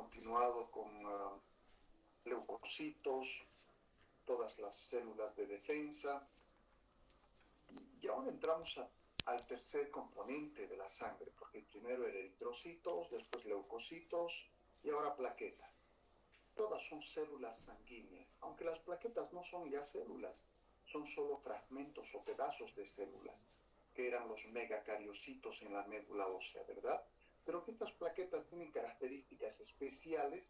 continuado con leucocitos, todas las células de defensa, y ahora entramos al tercer componente de la sangre, porque el primero era eritrocitos, después leucocitos y ahora plaquetas. Todas son células sanguíneas, aunque las plaquetas no son ya células, son solo fragmentos o pedazos de células, que eran los megacariocitos en la médula ósea, ¿verdad? Pero que estas plaquetas tienen características especiales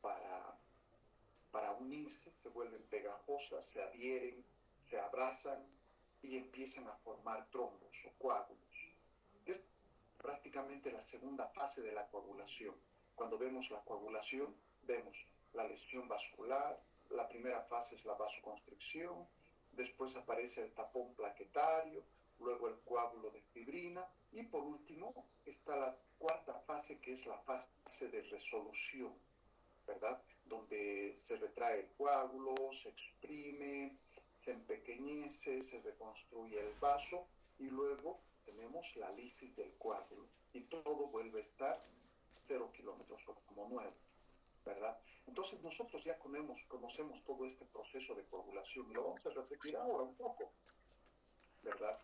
para unirse, se vuelven pegajosas, se adhieren, se abrazan y empiezan a formar trombos o coágulos. Es prácticamente la segunda fase de la coagulación. Cuando vemos la coagulación, vemos la lesión vascular, la primera fase es la vasoconstricción, después aparece el tapón plaquetario, luego el coágulo de fibrina y por último está la cuarta fase, que es la fase de resolución, ¿verdad? Donde se retrae el coágulo, se exprime, se empequeñece, se reconstruye el vaso y luego tenemos la lisis del coágulo y todo vuelve a estar 0 kilómetros como nuevo, ¿verdad? Entonces nosotros ya conocemos todo este proceso de coagulación y lo vamos a repetir ahora un poco, ¿verdad?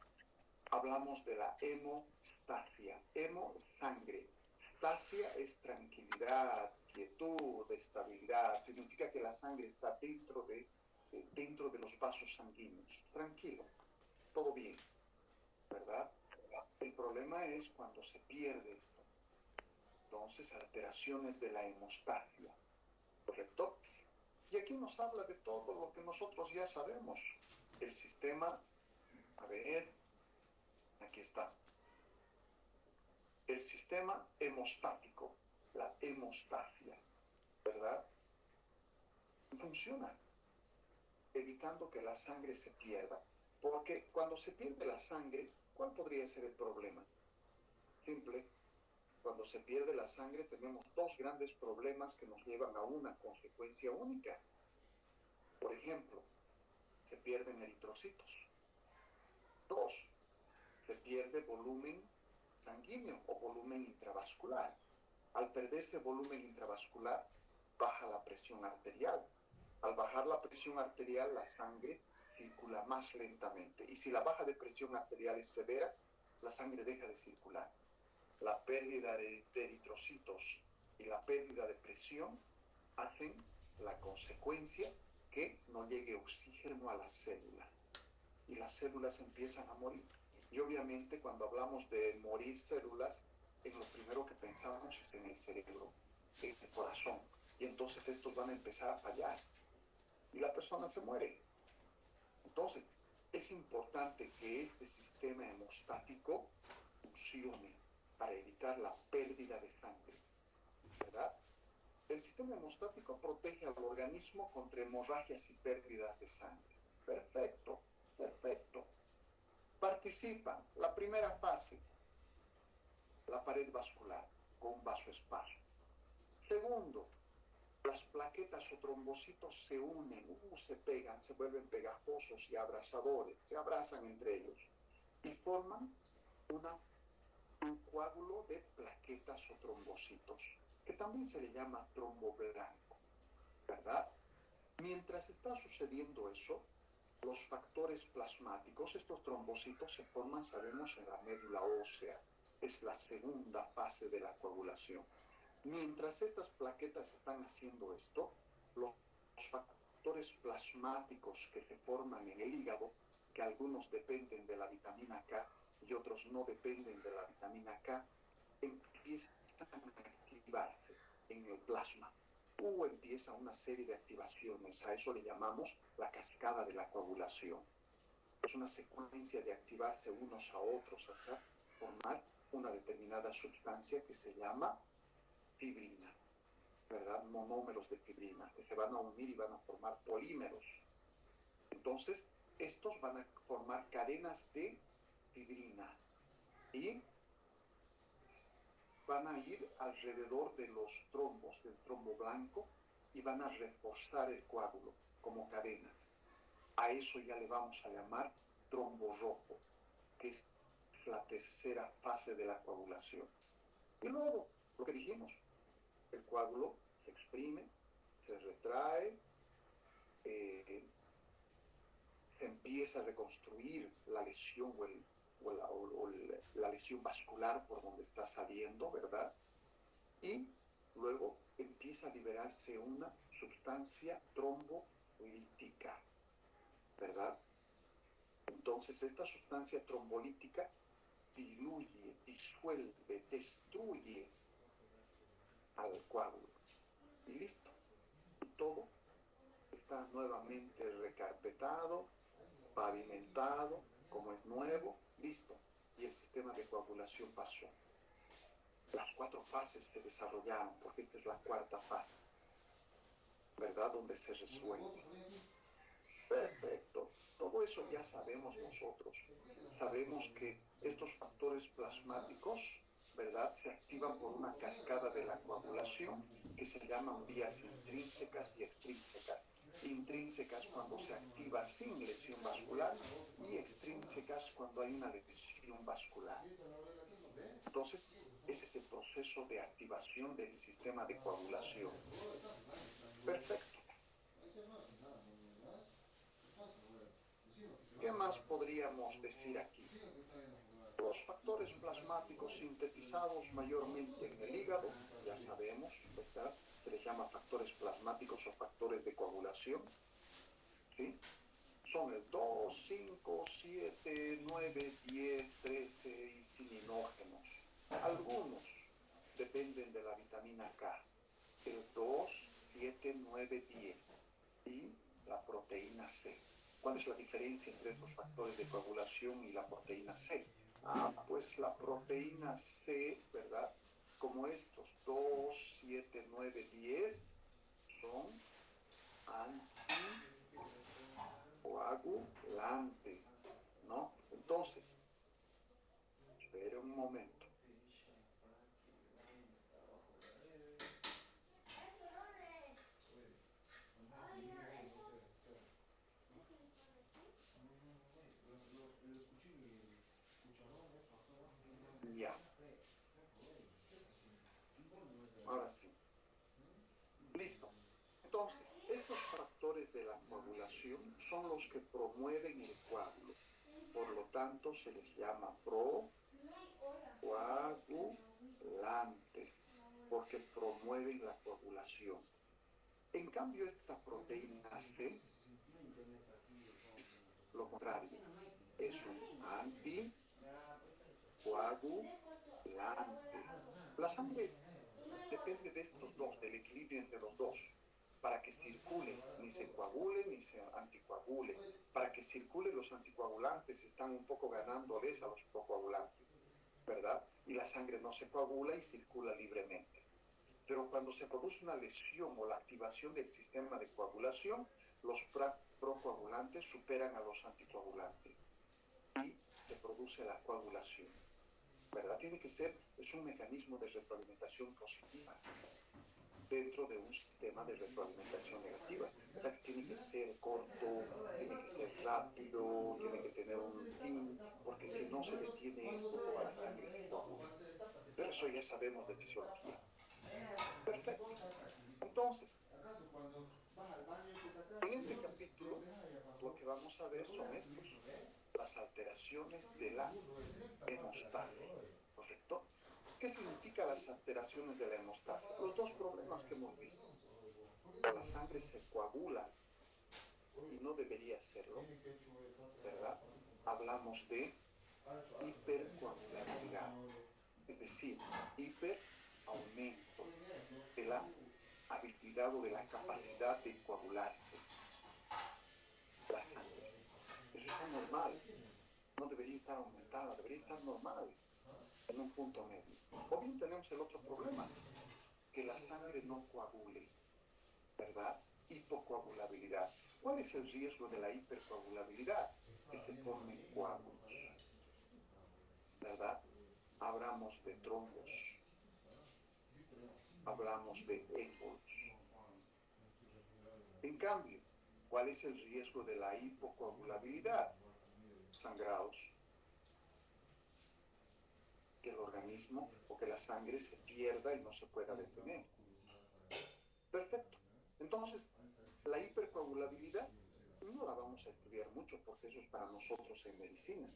Hablamos de la hemostasia. Hemo es sangre. Stasia es tranquilidad, quietud, estabilidad. Significa que la sangre está dentro de los vasos sanguíneos. Tranquilo, todo bien, ¿verdad? El problema es cuando se pierde esto. Entonces, alteraciones de la hemostasia, ¿correcto? Y aquí nos habla de todo lo que nosotros ya sabemos. El sistema, a ver, aquí está. El sistema hemostático, la hemostasia, ¿verdad? Funciona, evitando que la sangre se pierda. Porque cuando se pierde la sangre, ¿cuál podría ser el problema? Simple. Cuando se pierde la sangre tenemos dos grandes problemas que nos llevan a una consecuencia única. Por ejemplo, se pierden eritrocitos. Dos, se pierde volumen sanguíneo o volumen intravascular. Al perderse volumen intravascular, baja la presión arterial. Al bajar la presión arterial, la sangre circula más lentamente. Y si la baja de presión arterial es severa, la sangre deja de circular. La pérdida de eritrocitos y la pérdida de presión hacen la consecuencia que no llegue oxígeno a las células. Y las células empiezan a morir. Y obviamente cuando hablamos de morir células, en lo primero que pensamos es en el cerebro, en el corazón. Y entonces estos van a empezar a fallar. Y la persona se muere. Entonces, es importante que este sistema hemostático funcione para evitar la pérdida de sangre, ¿verdad? El sistema hemostático protege al organismo contra hemorragias y pérdidas de sangre. Perfecto, perfecto. Participan, la primera fase, la pared vascular con un vasoespacio. Segundo, las plaquetas o trombocitos se unen, se pegan, se vuelven pegajosos y abrazadores, se abrazan entre ellos y forman un coágulo de plaquetas o trombocitos, que también se le llama trombo blanco, ¿verdad? Mientras está sucediendo eso, los factores plasmáticos, estos trombocitos se forman, sabemos, en la médula ósea. Es la segunda fase de la coagulación. Mientras estas plaquetas están haciendo esto, los factores plasmáticos que se forman en el hígado, que algunos dependen de la vitamina K y otros no dependen de la vitamina K, empiezan a activarse en el plasma. Empieza una serie de activaciones. A eso le llamamos la cascada de la coagulación. Es una secuencia de activarse unos a otros hasta formar una determinada sustancia que se llama fibrina, ¿verdad? Monómeros de fibrina, que se van a unir y van a formar polímeros. Entonces, estos van a formar cadenas de fibrina y van a ir alrededor de los trombos, del trombo blanco, y van a reforzar el coágulo como cadena. A eso ya le vamos a llamar trombo rojo, que es la tercera fase de la coagulación. Y luego, lo que dijimos, El coágulo se exprime, se retrae, se empieza a reconstruir la lesión la lesión vascular por donde está saliendo, ¿verdad? Y luego empieza a liberarse una sustancia trombolítica, ¿verdad? Entonces esta sustancia trombolítica diluye, disuelve, destruye al coágulo. Y listo. Y todo está nuevamente recarpetado, pavimentado, como es nuevo, listo. Y el sistema de coagulación pasó. Las 4 fases se desarrollaron, porque esta es la 4ª fase, ¿verdad? Donde se resuelve. Perfecto. Todo eso ya sabemos nosotros. Sabemos que estos factores plasmáticos, ¿verdad?, se activan por una cascada de la coagulación que se llaman vías intrínsecas y extrínsecas. Intrínsecas cuando se activa sin lesión vascular y extrínsecas cuando hay una lesión vascular. Entonces, ese es el proceso de activación del sistema de coagulación. Perfecto. ¿Qué más podríamos decir aquí? Los factores plasmáticos sintetizados mayormente en el hígado, ya sabemos, ¿verdad? Se les llama factores plasmáticos o factores de coagulación, ¿sí? Son el 2, 5, 7, 9, 10, 13 y cininógenos. Algunos dependen de la vitamina K, el 2, 7, 9, 10 y la proteína C. ¿Cuál es la diferencia entre estos factores de coagulación y la proteína C? Pues la proteína C, ¿verdad? Como estos 2, 7, 9, 10 son anticoagulantes, ¿no? Entonces, espere un momento. Ya. Ahora sí. Listo. Entonces, estos factores de la coagulación son los que promueven el coágulo. Por lo tanto, se les llama procoagulantes, porque promueven la coagulación. En cambio, esta proteína C es lo contrario. Es un anticoagulante. La sangre depende de estos dos, del equilibrio entre los dos, para que circule, ni se coagule ni se anticoagule. Para que circule, los anticoagulantes están un poco ganándoles a los procoagulantes, ¿verdad? Y la sangre no se coagula y circula libremente. Pero cuando se produce una lesión o la activación del sistema de coagulación, los procoagulantes superan a los anticoagulantes y se produce la coagulación, ¿verdad? Tiene que ser, es un mecanismo de retroalimentación positiva dentro de un sistema de retroalimentación negativa. O sea, que tiene que ser corto, tiene que ser rápido, tiene que tener un fin, porque si no se detiene esto, toda la sangre se coagula. Pero eso ya sabemos de fisiología. Perfecto. Entonces, en este capítulo, lo que vamos a ver son estos, las alteraciones de la hemostasia, ¿correcto? ¿Qué significan las alteraciones de la hemostasia? Los dos problemas que hemos visto. La sangre se coagula y no debería hacerlo, ¿verdad? Hablamos de hipercoagulabilidad, es decir, hiperaumento de la habilidad o de la capacidad de coagularse la sangre. Eso es anormal, no debería estar aumentada, debería estar normal, en un punto medio. O bien tenemos el otro problema, que la sangre no coagule, ¿verdad? Hipocoagulabilidad. ¿Cuál es el riesgo de la hipercoagulabilidad? Que se formen coágulos, ¿verdad? Hablamos de trombos, hablamos de émbolos. En cambio, ¿cuál es el riesgo de la hipocoagulabilidad? Sangrados, que el organismo o que la sangre se pierda y no se pueda detener. Perfecto. Entonces, la hipercoagulabilidad no la vamos a estudiar mucho porque eso es para nosotros en medicina.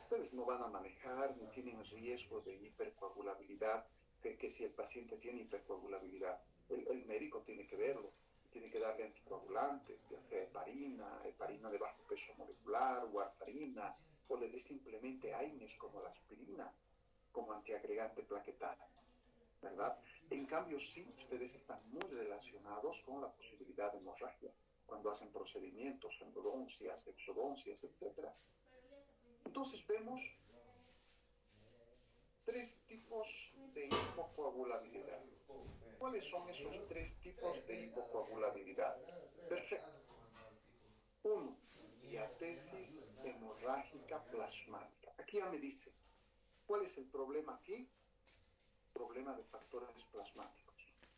Ustedes no van a manejar ni tienen riesgo de hipercoagulabilidad, que si el paciente tiene hipercoagulabilidad, el médico tiene que verlo, tiene que darle anticoagulantes, ya sea heparina de bajo peso molecular, warfarina, o le dé simplemente AINES como la aspirina, como antiagregante plaquetario, ¿verdad? En cambio, sí, ustedes están muy relacionados con la posibilidad de hemorragia, cuando hacen procedimientos, endodoncias, exodoncias, etc. Entonces vemos tres tipos de hipocoagulabilidad. ¿Cuáles son esos tres tipos de hipocoagulabilidad? Perfecto. Uno, diatesis hemorrágica plasmática. Aquí ya me dice, ¿cuál es el problema aquí? Problema de factores plasmáticos.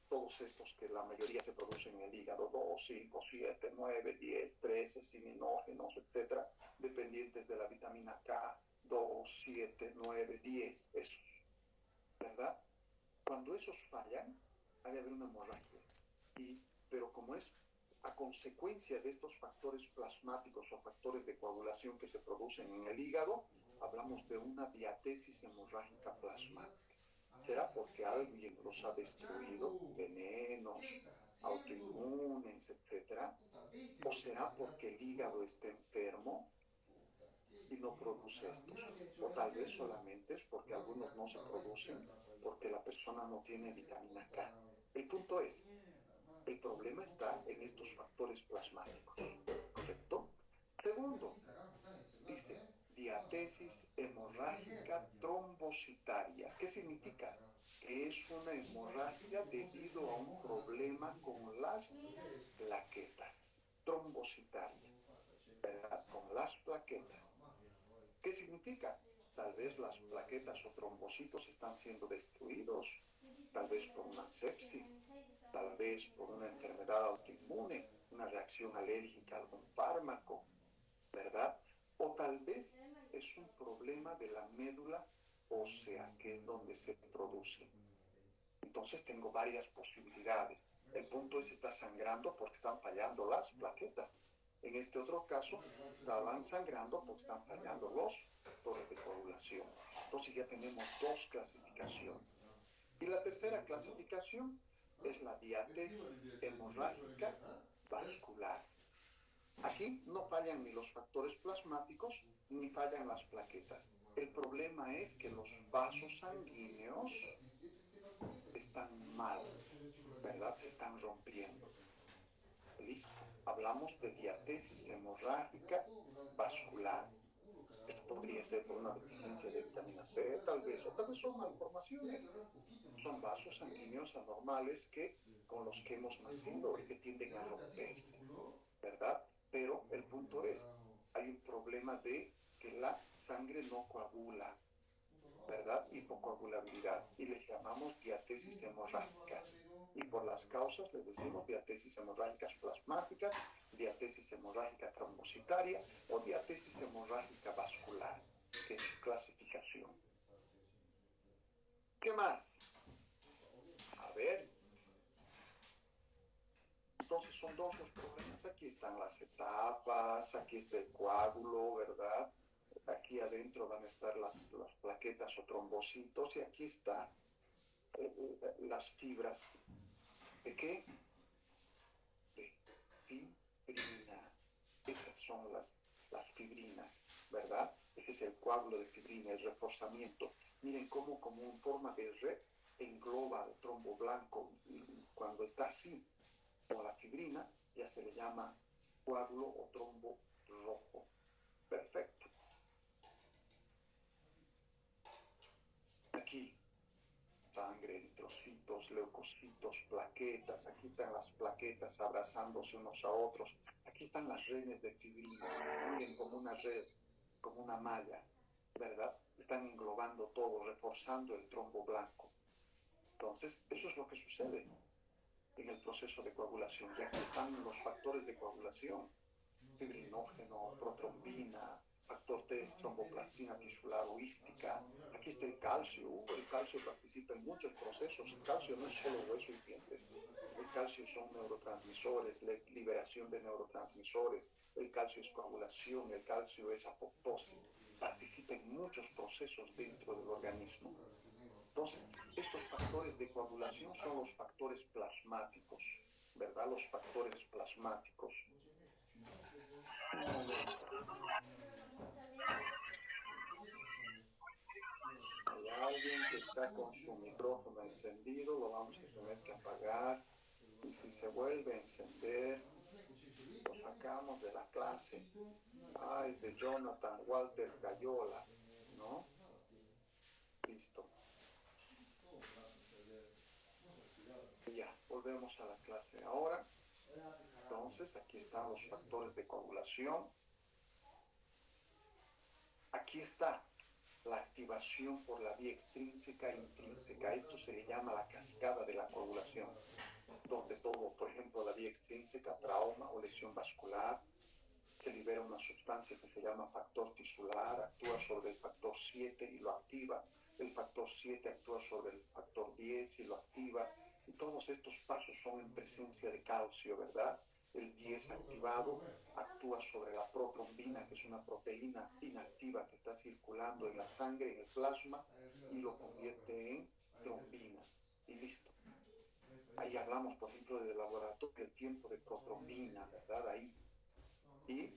Todos estos que la mayoría se producen en el hígado, 2, 5, 7, 9, 10, 13, siminógenos, etcétera, dependientes de la vitamina K, 2, 7, 9, 10, eso, ¿verdad? Cuando esos fallan, hay de haber una hemorragia. Pero como es a consecuencia de estos factores plasmáticos o factores de coagulación que se producen en el hígado, hablamos de una diatesis hemorrágica plasmática. ¿Será porque alguien los ha destruido, venenos, autoinmunes, etcétera? ¿O será porque el hígado está enfermo y no produce estos? O tal vez solamente es porque algunos no se producen porque la persona no tiene vitamina K. El punto es, el problema está en estos factores plasmáticos, ¿correcto? Segundo, dice diatesis hemorrágica trombocitaria. ¿Qué significa? Que es una hemorragia debido a un problema con las plaquetas. Trombocitaria, ¿verdad? Con las plaquetas. ¿Qué significa? Tal vez las plaquetas o trombocitos están siendo destruidos, tal vez por una sepsis, tal vez por una enfermedad autoinmune, una reacción alérgica a algún fármaco, ¿verdad? O tal vez es un problema de la médula ósea, que es donde se produce. Entonces tengo varias posibilidades. El punto es si está sangrando porque están fallando las plaquetas. En este otro caso, estaban sangrando porque están fallando los factores de coagulación. Entonces ya tenemos dos clasificaciones. Y la tercera clasificación es la diatesis hemorrágica vascular. Aquí no fallan ni los factores plasmáticos ni fallan las plaquetas. El problema es que los vasos sanguíneos están mal, ¿verdad? Se están rompiendo. Listo. Hablamos de diatesis hemorrágica vascular. Esto podría ser por una deficiencia de vitamina C, tal vez, o tal vez son malformaciones. Son vasos sanguíneos anormales con los que hemos nacido y que tienden a romperse, ¿verdad? Pero el punto es, hay un problema de que la sangre no coagula, ¿verdad? Hipocoagulabilidad, y les llamamos diatesis hemorrágica. Y por las causas les decimos diatesis hemorrágicas plasmáticas, diatesis hemorrágica trombocitaria o diatesis hemorrágica vascular, que es su clasificación. ¿Qué más? A ver. Entonces son dos los problemas. Aquí están las etapas, aquí está el coágulo, ¿verdad? Aquí adentro van a estar las plaquetas o trombocitos y aquí están las fibras. ¿De qué? De fibrina. Esas son las fibrinas, ¿verdad? Ese es el coágulo de fibrina, el reforzamiento. Miren cómo como en forma de red engloba al trombo blanco. Cuando está así, con la fibrina, ya se le llama coágulo o trombo rojo. Perfecto. Aquí, sangre, eritrocitos, leucocitos, plaquetas. Aquí están las plaquetas abrazándose unos a otros. Aquí están las redes de fibrina. Miren como una red, como una malla, ¿verdad? Están englobando todo, reforzando el trombo blanco. Entonces, eso es lo que sucede en el proceso de coagulación. Y aquí están los factores de coagulación: fibrinógeno, protrombina, Factor 3, tromboplastina tisular huística. Aquí está el calcio. El calcio participa en muchos procesos. El calcio no es solo hueso y dientes. El calcio son neurotransmisores, liberación de neurotransmisores. El calcio es coagulación. El calcio es apoptosis. Participa en muchos procesos dentro del organismo. Entonces, estos factores de coagulación son los factores plasmáticos, ¿verdad? Los factores plasmáticos. Un momento. Hay alguien que está con su micrófono encendido, lo vamos a tener que apagar. Y si se vuelve a encender, lo sacamos de la clase. Ah, es de Jonathan Walter Cayola, ¿no? Listo. Ya, volvemos a la clase ahora. Entonces, aquí están los factores de coagulación. Aquí está la activación por la vía extrínseca e intrínseca. Esto se le llama la cascada de la coagulación, donde todo, por ejemplo, la vía extrínseca, trauma o lesión vascular, se libera una sustancia que se llama factor tisular, actúa sobre el factor 7 y lo activa. El factor 7 actúa sobre el factor 10 y lo activa. Y todos estos pasos son en presencia de calcio, ¿verdad? El 10 activado actúa sobre la protrombina, que es una proteína inactiva que está circulando en la sangre, en el plasma, y lo convierte en trombina. Y listo. Ahí hablamos, por ejemplo, del laboratorio, el tiempo de protrombina, ¿verdad? Ahí. Y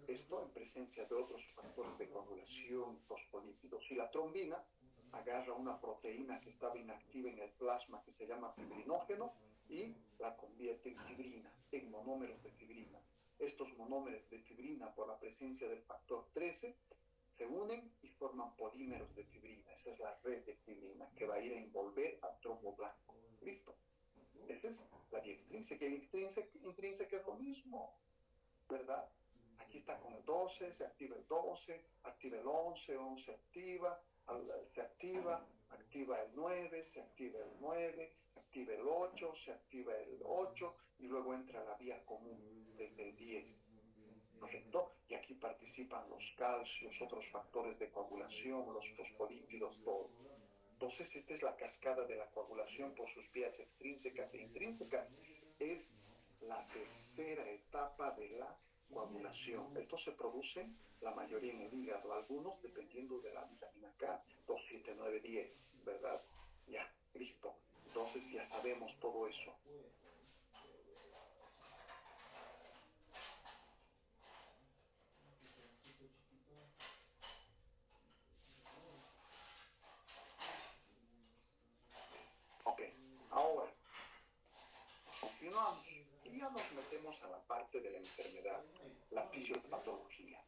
esto en presencia de otros factores de coagulación, fosfolípidos. Y la trombina agarra una proteína que estaba inactiva en el plasma que se llama fibrinógeno y la convierte en fibrina, en monómeros de fibrina. Estos monómeros de fibrina, por la presencia del factor 13, se unen y forman polímeros de fibrina. Esa es la red de fibrina que va a ir a envolver al trombo blanco. ¿Listo? Esa es la vía extrínseca. Y intrínseca es lo mismo, ¿verdad? Aquí está con el 12, se activa el 12, activa el 11, 11 activa, se activa el 9, se activa el 9, se activa el 8, se activa el 8 y luego entra la vía común desde el 10. ¿Correcto? Y aquí participan los calcios, otros factores de coagulación, los fosfolípidos, todo. Entonces, esta es la cascada de la coagulación por sus vías extrínsecas e intrínsecas. Es la tercera etapa de la coagulación. Esto se produce la mayoría en el hígado, algunos dependiendo de la vitamina K, 2, 7, 9, 10, ¿verdad? Ya, listo. Entonces ya sabemos todo eso. Ok, ahora, continuamos. Y ya nos metemos a la parte de la enfermedad, la fisiopatología.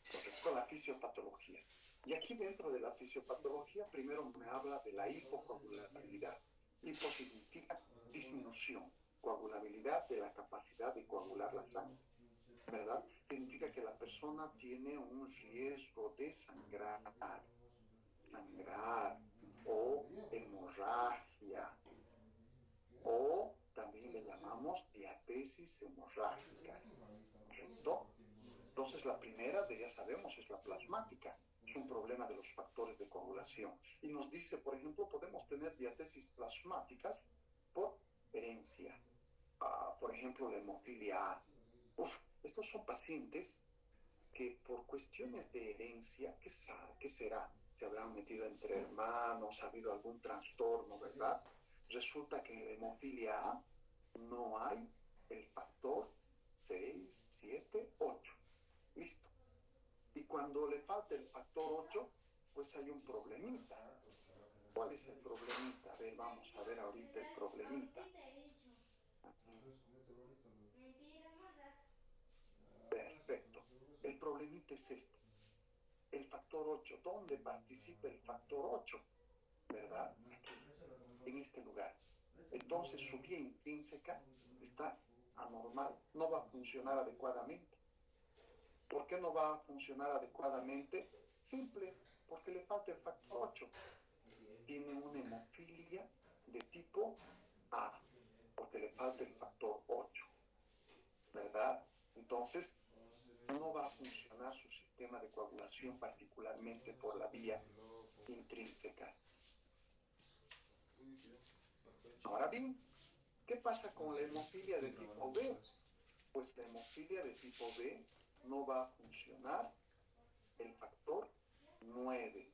¿Correcto? La fisiopatología. Y aquí dentro de la fisiopatología, primero me habla de la hipocoagulabilidad. Hipo significa disminución, coagulabilidad de la capacidad de coagular la sangre, ¿verdad? Significa que la persona tiene un riesgo de sangrar o hemorragia, o también le llamamos diatesis hemorrágica, ¿correcto? Entonces, la primera, ya sabemos, es la plasmática. Es un problema de los factores de coagulación. Y nos dice, por ejemplo, podemos tener diatesis plasmáticas por herencia. Por ejemplo, la hemofilia A. Estos son pacientes que por cuestiones de herencia, ¿qué será? Se habrán metido entre hermanos, ha habido algún trastorno, ¿verdad? Resulta que en la hemofilia A no hay el factor 6, 7, 8. Listo. Y cuando le falta el factor 8, pues hay un problemita. ¿Cuál es el problemita? A ver, vamos a ver ahorita el problemita. Perfecto. El problemita es este. El factor 8. ¿Dónde participa el factor 8? ¿Verdad? Aquí, en este lugar. Entonces su vía intrínseca está anormal, no va a funcionar adecuadamente. ¿Por qué no va a funcionar adecuadamente? Simple, porque le falta el factor 8. Tiene una hemofilia de tipo A, porque le falta el factor 8, ¿verdad? Entonces, no no va a funcionar su sistema de coagulación, particularmente por la vía intrínseca. Ahora bien, ¿qué pasa con la hemofilia de tipo B? Pues la hemofilia de tipo B no va a funcionar el factor 9.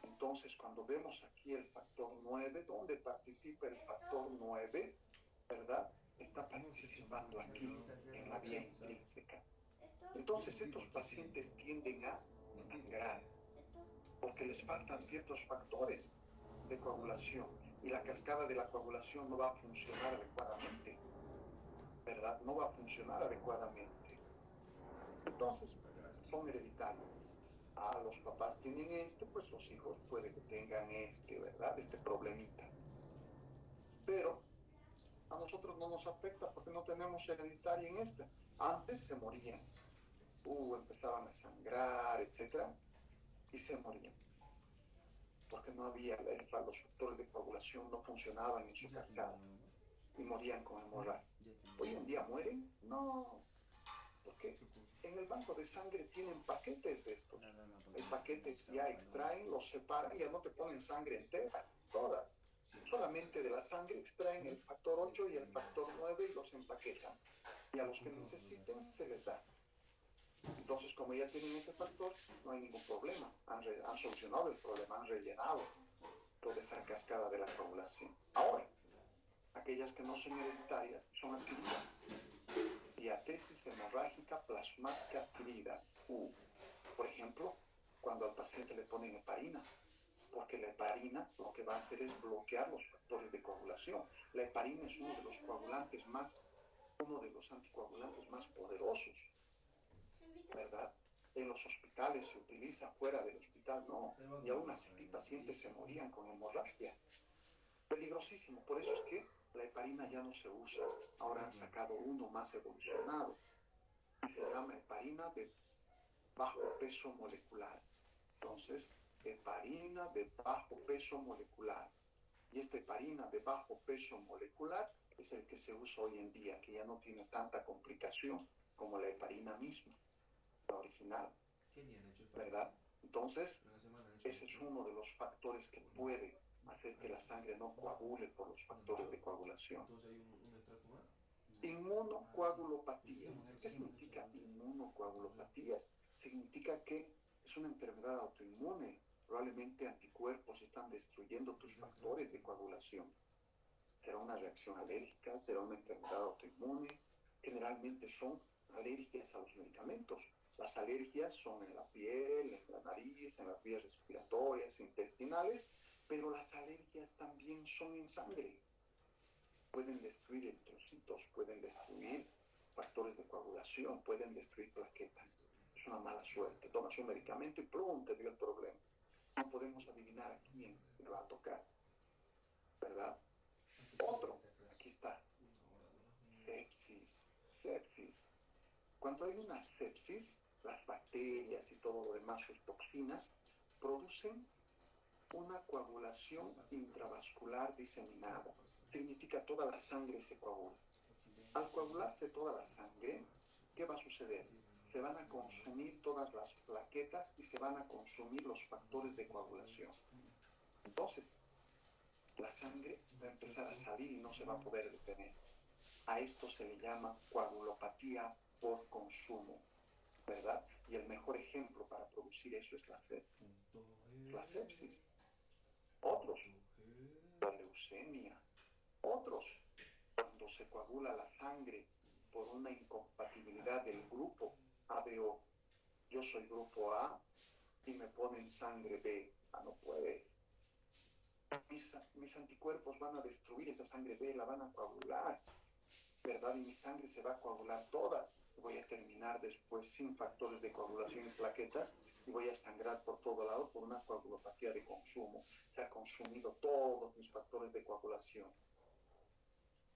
Entonces, cuando vemos aquí el factor 9, ¿dónde participa el factor 9? ¿Verdad? Está participando aquí en la vía intrínseca. Entonces, estos pacientes tienden a sangrar porque les faltan ciertos factores de coagulación y la cascada de la coagulación no va a funcionar adecuadamente, ¿verdad? No va a funcionar adecuadamente. Entonces, son hereditarios. Los papás tienen pues los hijos puede que tengan ¿verdad? Este problemita. Pero a nosotros no nos afecta porque no tenemos hereditaria en Antes se morían, empezaban a sangrar, etcétera, y se morían. Porque no había, los factores de coagulación no funcionaban en su cascada y morían con hemorragia. Hoy en día mueren, no, porque en el banco de sangre tienen paquetes de estos. Hay paquetes ya extraen, los separan y ya no te ponen sangre entera, toda. Solamente de la sangre extraen el factor 8 y el factor 9 y los empaquetan. Y a los que necesiten se les da. Entonces, como ya tienen ese factor, no hay ningún problema. Han solucionado el problema, han rellenado toda esa cascada de la coagulación. Ahora, aquellas que no son hereditarias son adquiridas. Diatesis hemorrágica plasmática adquirida. Por ejemplo, cuando al paciente le ponen heparina, porque la heparina lo que va a hacer es bloquear los factores de coagulación. La heparina es uno de los anticoagulantes más poderosos, ¿verdad? En los hospitales se utiliza, fuera del hospital no. Y aún así pacientes se morían con hemorragia. Peligrosísimo. Por eso es que la heparina ya no se usa. Ahora han sacado uno más evolucionado. Se llama heparina de bajo peso molecular. Entonces, heparina de bajo peso molecular. Y esta heparina de bajo peso molecular es el que se usa hoy en día, que ya no tiene tanta complicación como la heparina misma, la original, ¿verdad? Entonces, ese es uno de los factores que puede hacer que la sangre no coagule por los factores de coagulación. Inmunocoagulopatías. ¿Qué significa inmunocoagulopatías? Significa que es una enfermedad autoinmune. Probablemente anticuerpos están destruyendo tus factores de coagulación. Será una reacción alérgica, será una enfermedad autoinmune. Generalmente son alergias a los medicamentos. Las alergias son en la piel, en la nariz, en las vías respiratorias, intestinales, pero las alergias también son en sangre. Pueden destruir eritrocitos, pueden destruir factores de coagulación, pueden destruir plaquetas. Es una mala suerte. Tomas un medicamento y ¡plum! Te dio el problema. No podemos adivinar a quién le va a tocar, ¿verdad? Otro, aquí está, sepsis. Cuando hay una sepsis, las bacterias y todo lo demás, sus toxinas, producen una coagulación intravascular diseminada. Significa toda la sangre se coagula. Al coagularse toda la sangre, ¿qué va a suceder? Se van a consumir todas las plaquetas y se van a consumir los factores de coagulación. Entonces, la sangre va a empezar a salir y no se va a poder detener. A esto se le llama coagulopatía por consumo, ¿verdad? Y el mejor ejemplo para producir eso es la sepsis. Otros, la leucemia. Otros, cuando se coagula la sangre por una incompatibilidad del grupo ABO. Yo soy grupo A y me ponen sangre B. No puede. Mis anticuerpos van a destruir esa sangre B, la van a coagular, ¿verdad? Y mi sangre se va a coagular toda. Voy a terminar después sin factores de coagulación y plaquetas y voy a sangrar por todo lado por una coagulopatía de consumo. Se ha consumido todos mis factores de coagulación,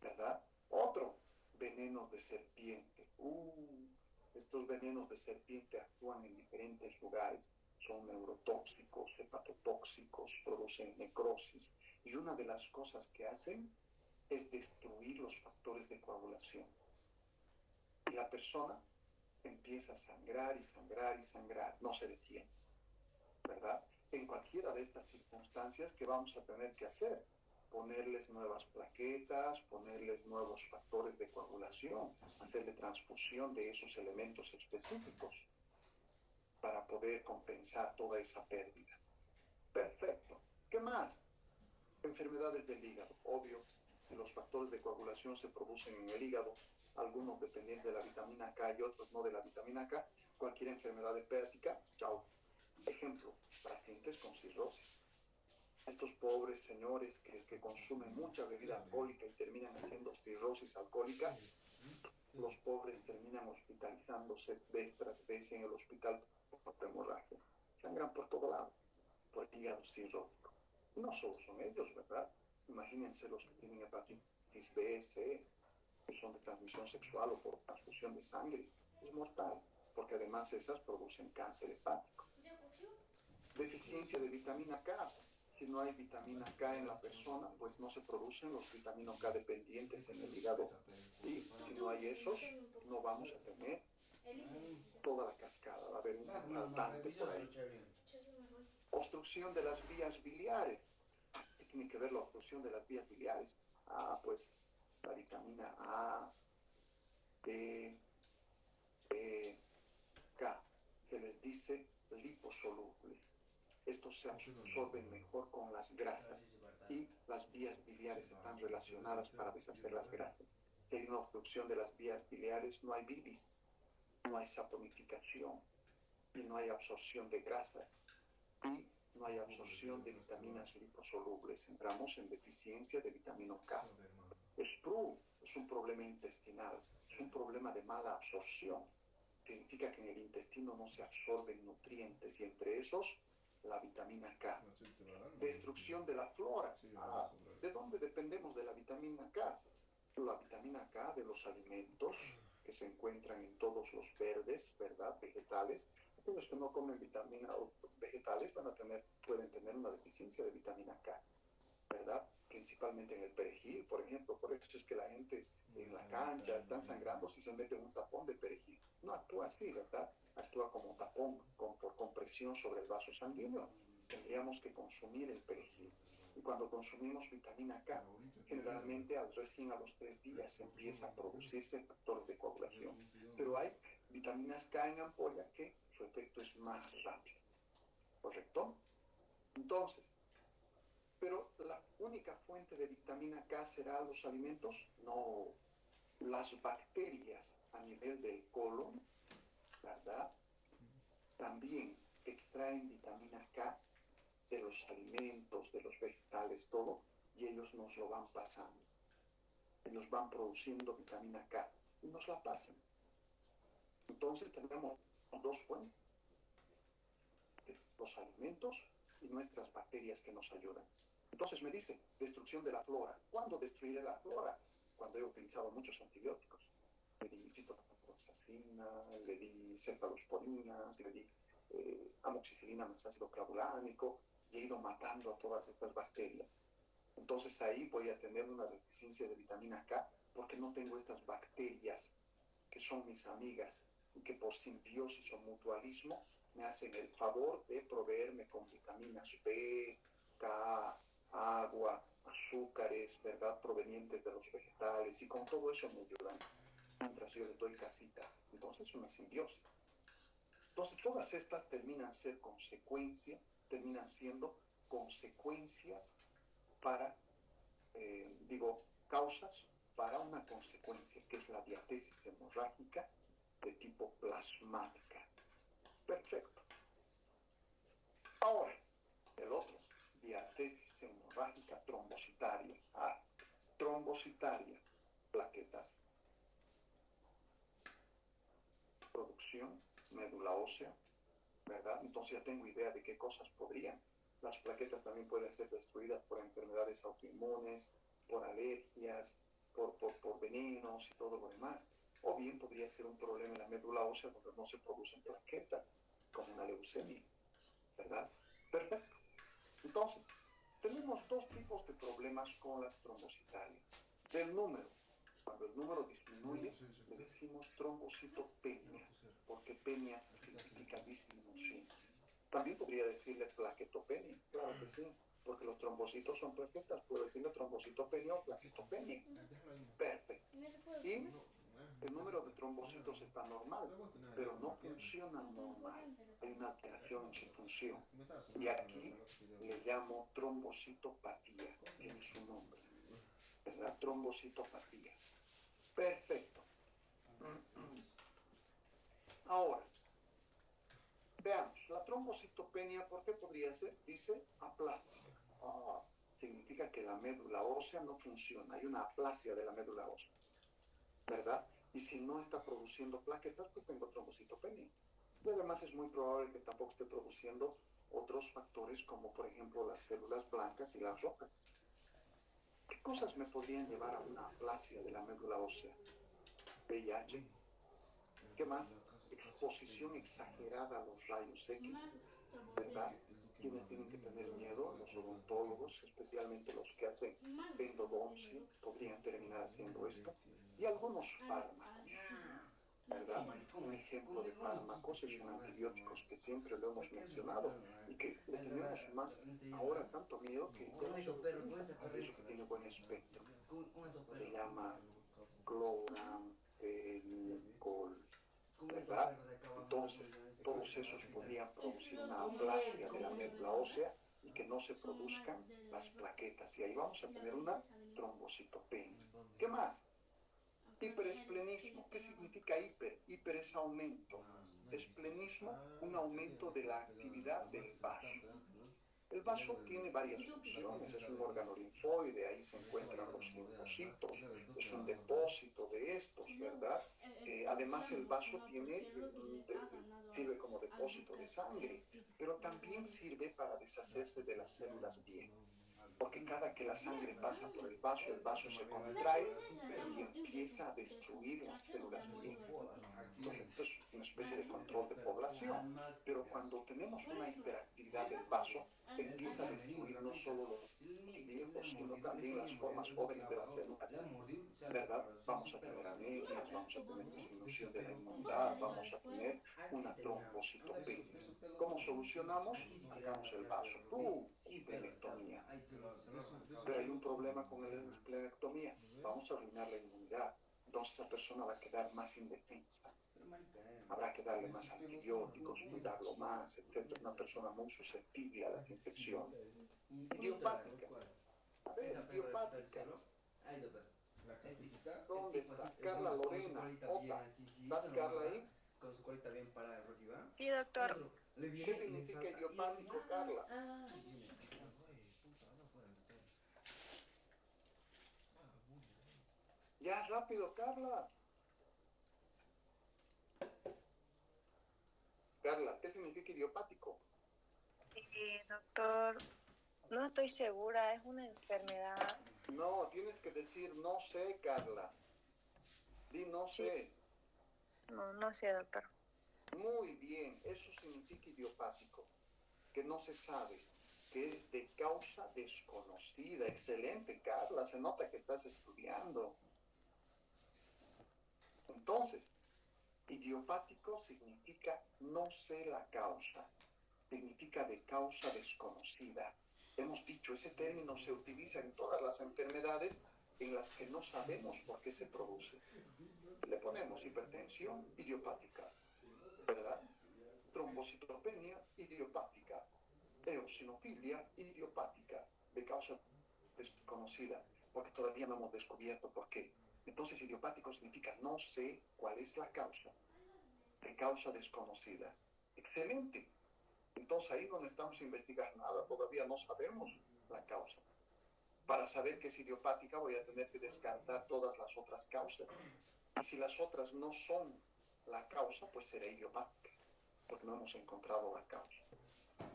¿verdad? Otro, venenos de serpiente. Estos venenos de serpiente actúan en diferentes lugares. Son neurotóxicos, hepatotóxicos, producen necrosis. Y una de las cosas que hacen es destruir los factores de coagulación. Y la persona empieza a sangrar y sangrar y sangrar, no se detiene, ¿verdad? En cualquiera de estas circunstancias, ¿qué vamos a tener que hacer? Ponerles nuevas plaquetas, ponerles nuevos factores de coagulación, hacerle transfusión de esos elementos específicos para poder compensar toda esa pérdida. Perfecto. ¿Qué más? Enfermedades del hígado. Obvio que los factores de coagulación se producen en el hígado, algunos dependientes de la vitamina K y otros no de la vitamina K. Cualquier enfermedad hepática, chao. Ejemplo, pacientes con cirrosis. Estos pobres señores que consumen mucha bebida alcohólica y terminan haciendo cirrosis alcohólica, los pobres terminan hospitalizándose vez tras vez en el hospital por hemorragia. Sangran por todo lado, por el hígado cirrótico. Y no solo son ellos, ¿verdad? Imagínense los que tienen hepatitis B, C, que son de transmisión sexual o por transfusión de sangre. Es mortal, porque además esas producen cáncer hepático. Deficiencia de vitamina K. Si no hay vitamina K en la persona, pues no se producen los vitaminas K dependientes en el hígado. Y si no hay esos, no vamos a tener toda la cascada. Va a haber un faltante por ahí. Obstrucción de las vías biliares. ¿Qué tiene que ver la obstrucción de las vías biliares? Pues la vitamina A, D, E, K. Se les dice liposolubles. Estos se absorben mejor con las grasas y las vías biliares están relacionadas para deshacer las grasas. Si hay una obstrucción de las vías biliares, no hay bilis, no hay saponificación y no hay absorción de grasa y no hay absorción de vitaminas liposolubles. Entramos en deficiencia de vitamina K. SPRU es un problema intestinal, es un problema de mala absorción. Significa que en el intestino no se absorben nutrientes y entre esos la vitamina K. Destrucción de la flora. ¿De dónde dependemos de la vitamina K? La vitamina K de los alimentos que se encuentran en todos los verdes, ¿verdad? Vegetales. Aquellos que no comen vitamina o vegetales pueden tener una deficiencia de vitamina K, ¿verdad? Principalmente en el perejil, por ejemplo. Por eso es que la gente en la cancha están sangrando si se mete un tapón de perejil. No actúa así, ¿verdad? Actúa como tapón, por compresión sobre el vaso sanguíneo. Tendríamos que consumir el perejil. Y cuando consumimos vitamina K, generalmente recién a los 3 días empieza a producirse factores de coagulación. Pero hay vitaminas K en ampolla que su efecto es más rápido. ¿Correcto? Entonces, ¿pero la única fuente de vitamina K será los alimentos? No. Las bacterias a nivel del colon, ¿verdad? También extraen vitamina K de los alimentos, de los vegetales, todo, y ellos nos lo van pasando. Ellos van produciendo vitamina K y nos la pasan. Entonces tenemos dos fuentes, los alimentos y nuestras bacterias que nos ayudan. Entonces me dice, destrucción de la flora. ¿Cuándo destruiré la flora? Cuando he utilizado muchos antibióticos. Le di ciprofloxacina, le di cefalosporinas, le di amoxicilina más ácido clavulánico, y he ido matando a todas estas bacterias. Entonces ahí voy a tener una deficiencia de vitamina K porque no tengo estas bacterias que son mis amigas y que por simbiosis o mutualismo me hacen el favor de proveerme con vitaminas B, K, agua, azúcares, ¿verdad? Provenientes de los vegetales, y con todo eso me ayudan mientras yo les doy casita. Entonces es una simbiosis. Entonces todas estas terminan siendo consecuencias para, causas para una consecuencia, que es la diatesis hemorrágica de tipo plasmática. Perfecto. Ahora, el otro, diatesis hemorrágica trombocitaria. Trombocitaria, plaquetas, producción, médula ósea, ¿verdad? Entonces ya tengo idea de qué cosas podrían. Las plaquetas también pueden ser destruidas por enfermedades autoinmunes, por alergias, por venenos y todo lo demás. O bien podría ser un problema en la médula ósea donde no se producen plaquetas, como una leucemia, ¿verdad? Perfecto. Entonces, tenemos dos tipos de problemas con las trombocitarias. Del número. Cuando el número disminuye, le decimos trombocitopenia, porque penia significa disminución. También podría decirle plaquetopenia, claro que sí, porque los trombocitos son plaquetas, puedo decirle trombocitopenia o plaquetopenia. Perfecto. Y el número de trombocitos está normal, pero no funciona normal. Hay una alteración en su función. Y aquí le llamo trombocitopatía, tiene su nombre, ¿verdad? Trombocitopatía. Perfecto. Ahora, veamos, la trombocitopenia, ¿por qué podría ser? Dice aplástica. Significa que la médula ósea no funciona, hay una aplasia de la médula ósea, ¿verdad? Y si no está produciendo plaquetas, pues tengo trombocitopenia. Y además es muy probable que tampoco esté produciendo otros factores como por ejemplo las células blancas y las rojas. ¿Qué cosas me podrían llevar a una aplasia de la médula ósea? VIH. ¿Qué más? Exposición exagerada a los rayos X, ¿verdad? Quienes tienen que tener miedo, los odontólogos, especialmente los que hacen endodoncia, podrían terminar haciendo esto. Y algunos fármacos, ¿verdad? Un ejemplo de fármacos es un antibióticos que siempre lo hemos mencionado y que le tenemos más ahora tanto miedo que ya no se utiliza. Y eso que tiene buen espectro. Se llama Cloram, Fenicol, ¿verdad? Entonces, todos esos podrían producir una aplasia de la médula ósea y que no se produzcan las plaquetas. Y ahí vamos a tener una trombocitopenia. ¿Qué más? Hiperesplenismo. ¿Qué significa hiper? Hiper es aumento. Esplenismo, un aumento de la actividad del vaso. El vaso tiene varias funciones, es un órgano linfoide, ahí se encuentran los linfocitos, es un depósito de estos, ¿verdad? Además el vaso sirve como depósito de sangre, pero también sirve para deshacerse de las células viejas, porque cada que la sangre pasa por el vaso se contrae y empieza a destruir las células viejas. Esto es una especie de control de población, pero cuando tenemos una hiperactividad del vaso, empieza a destruir no solo los viejos, sino también las formas jóvenes de las células, ¿verdad? Vamos a tener anemias, vamos a tener disminución de la inmunidad, vamos a tener una trombocitopenia. ¿Cómo solucionamos? Sacamos el vaso. Esplenectomía. Pero hay un problema con la esplenectomía. Vamos a arruinar la inmunidad. Entonces esa persona va a quedar más indefensa. Habrá que darle más antibióticos, cuidarlo más, etc. Una persona muy susceptible a las infecciones. Idiopática. A ver, idiopática. ¿Dónde está? Carla Lorena, Ota. ¿Estás, Carla, ahí? Con su colita bien parada, Rocky, ¿va? Sí, doctor. ¿Qué significa idiopático, Carla? Ya, rápido, Carla. Carla, ¿qué significa idiopático? Doctor, no estoy segura, es una enfermedad. No, tienes que decir no sé, Carla. Di no Sí. sé. No sé, doctor. Muy bien, eso significa idiopático, que no se sabe, que es de causa desconocida. Excelente, Carla, se nota que estás estudiando. Entonces, idiopático significa no sé la causa, significa de causa desconocida. Hemos dicho, ese término se utiliza en todas las enfermedades en las que no sabemos por qué se produce. Le ponemos hipertensión idiopática, ¿verdad? Trombocitopenia idiopática, eosinofilia idiopática, de causa desconocida, porque todavía no hemos descubierto por qué. Entonces, idiopático significa no sé cuál es la causa, de causa desconocida. Excelente. Entonces ahí no necesitamos investigar nada, todavía no sabemos la causa. Para saber que es idiopática voy a tener que descartar todas las otras causas. Y si las otras no son la causa, pues será idiopática, porque no hemos encontrado la causa,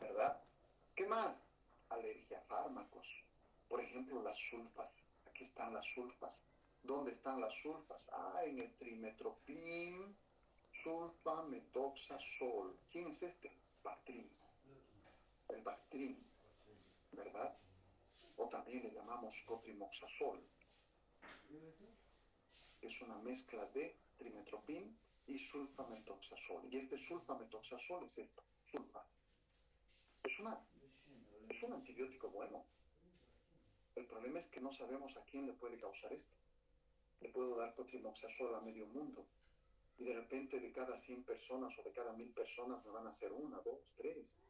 ¿verdad? ¿Qué más? Alergia a fármacos. Por ejemplo, las sulfas. Aquí están las sulfas. ¿Dónde están las sulfas? En el trimetoprim, sulfametoxazol. ¿Quién es este? Bactrim. El Bactrim, ¿verdad? O también le llamamos cotrimoxazol. que es una mezcla de trimetoprim y sulfametoxazol. Y este sulfametoxazol es esto, sulfa. Es un antibiótico bueno. El problema es que no sabemos a quién le puede causar esto. Le puedo dar totrimoxazol a medio mundo y de repente de cada 100 personas o de cada 1000 personas me van a hacer 1, 2, 3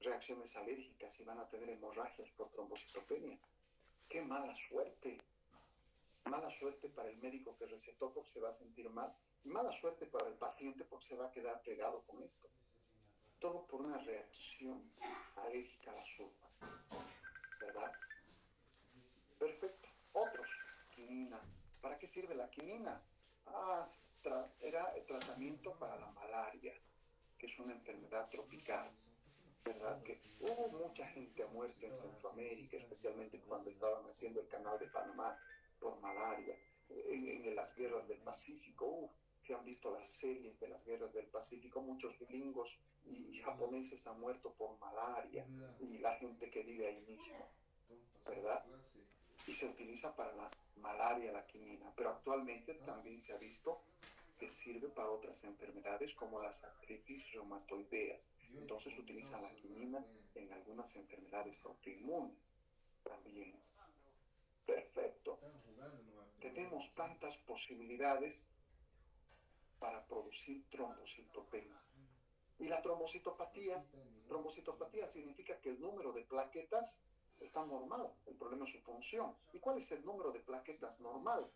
reacciones alérgicas y van a tener hemorragias por trombocitopenia. ¡Qué mala suerte! Mala suerte para el médico que recetó porque se va a sentir mal y mala suerte para el paciente porque se va a quedar pegado con esto. Todo por una reacción alérgica a las sulfas, ¿verdad? Perfecto. Otros, quinina. ¿Para qué sirve la quinina? Era el tratamiento para la malaria, que es una enfermedad tropical, ¿verdad? Que mucha gente ha muerto en Centroamérica, especialmente cuando estaban haciendo el canal de Panamá por malaria. En las guerras del Pacífico, que han visto las series de las guerras del Pacífico, muchos gringos y japoneses han muerto por malaria, y la gente que vive ahí mismo, ¿verdad? Y se utiliza para la malaria la quinina, pero actualmente también se ha visto que sirve para otras enfermedades como las artritis reumatoideas. Entonces utiliza la quinina en algunas enfermedades autoinmunes también. Perfecto. Tenemos tantas posibilidades para producir trombocitopenia. Y la trombocitopatía significa que el número de plaquetas está normal. El problema es su función. ¿Y cuál es el número de plaquetas normal?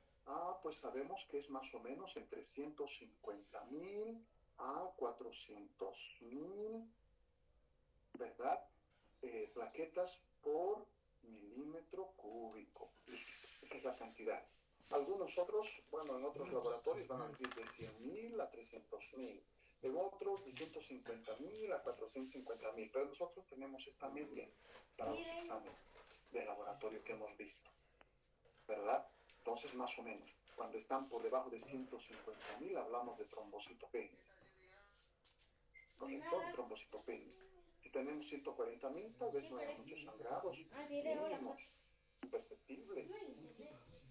Pues sabemos que es más o menos entre 150.000 a 400.000, ¿verdad? Plaquetas por milímetro cúbico. Esa es la cantidad. Algunos otros, en otros laboratorios van a decir de 100.000 a 300.000. En otros de 150.000 a 450.000. Pero nosotros tenemos esta media para los exámenes de laboratorio que hemos visto, ¿verdad? Entonces, más o menos, cuando están por debajo de 150.000, hablamos de trombocitopenia. ¿Correcto? Trombocitopenia. Si tenemos 140.000, tal vez no haya muchos sangrados, mínimos, imperceptibles.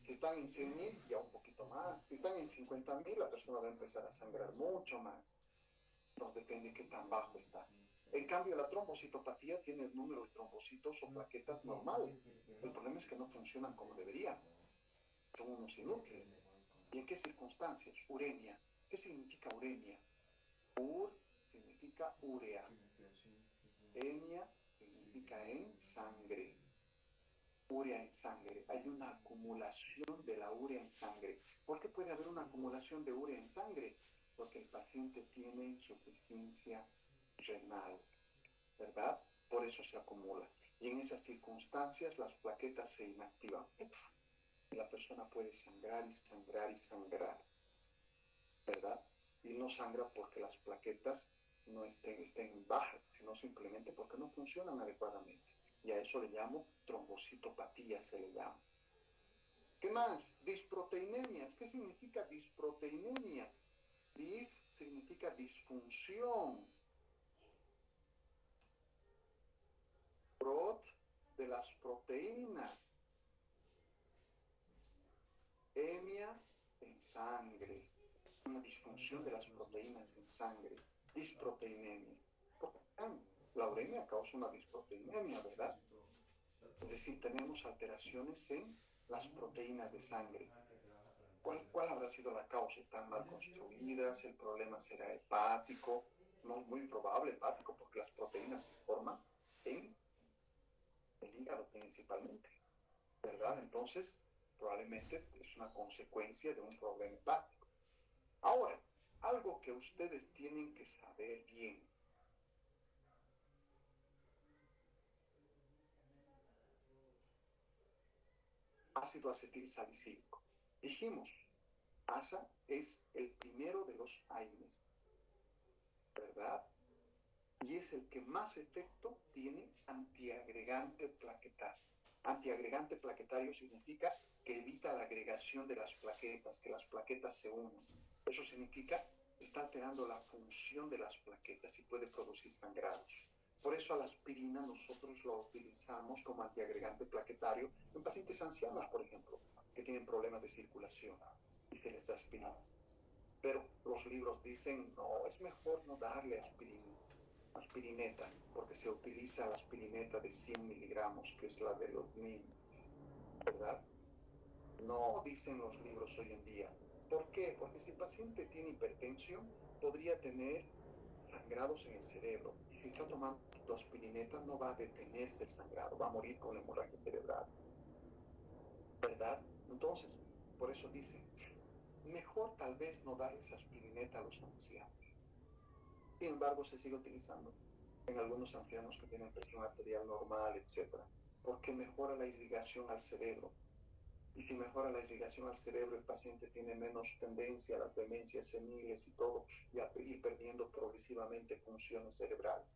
Si están en 100.000, ya un poquito más. Si están en 50.000, la persona va a empezar a sangrar mucho más. Nos depende de qué tan bajo está. En cambio, la trombocitopatía tiene el número de trombocitos o plaquetas normal. El problema es que no funcionan como deberían. Son unos inútiles. ¿Y en qué circunstancias? Uremia. ¿Qué significa uremia? Ur significa urea. Emia significa en sangre. Urea en sangre. Hay una acumulación de la urea en sangre. ¿Por qué puede haber una acumulación de urea en sangre? Porque el paciente tiene insuficiencia renal, ¿verdad? Por eso se acumula. Y en esas circunstancias las plaquetas se inactivan. Y la persona puede sangrar y sangrar y sangrar, ¿verdad? Y no sangra porque las plaquetas no estén bajas, sino simplemente porque no funcionan adecuadamente. Y a eso le llamo trombocitopatía, se le llama. ¿Qué más? Disproteinemias. ¿Qué significa disproteinemia? Dis significa disfunción. Prot de las proteínas. Emia en sangre. Una disfunción de las proteínas en sangre. Disproteinemia. La uremia causa una disproteinemia, ¿verdad? Es decir, tenemos alteraciones en las proteínas de sangre. ¿Cuál habrá sido la causa? ¿Están mal construidas? ¿El problema será hepático? No es muy probable hepático porque las proteínas se forman en el hígado principalmente, ¿verdad? Entonces, probablemente es una consecuencia de un problema hepático. Ahora, algo que ustedes tienen que saber bien. Ácido acetilsalicílico. Dijimos, ASA es el primero de los AINES, ¿verdad? Y es el que más efecto tiene antiagregante plaquetario. Antiagregante plaquetario significa que evita la agregación de las plaquetas, que las plaquetas se unan. Eso significa que está alterando la función de las plaquetas y puede producir sangrados. Por eso a la aspirina nosotros lo utilizamos como antiagregante plaquetario en pacientes ancianos, por ejemplo, que tienen tienen problemas de circulación y se les da aspirina. Pero los libros dicen, no, es mejor no darle aspirineta, porque se utiliza la aspirineta de 100 miligramos, que es la de los niños, ¿verdad? No dicen los libros hoy en día. ¿Por qué? Porque si el paciente tiene hipertensión, podría tener sangrados en el cerebro. Si está tomando aspirineta, no va a detenerse el sangrado, va a morir con hemorragia cerebral, ¿verdad? Entonces, por eso dicen, mejor tal vez no darles aspirineta a los ancianos. Sin embargo, se sigue utilizando en algunos ancianos que tienen presión arterial normal, etcétera, porque mejora la irrigación al cerebro. Y si mejora la irrigación al cerebro, el paciente tiene menos tendencia a las demencias seniles y todo, y a ir perdiendo progresivamente funciones cerebrales.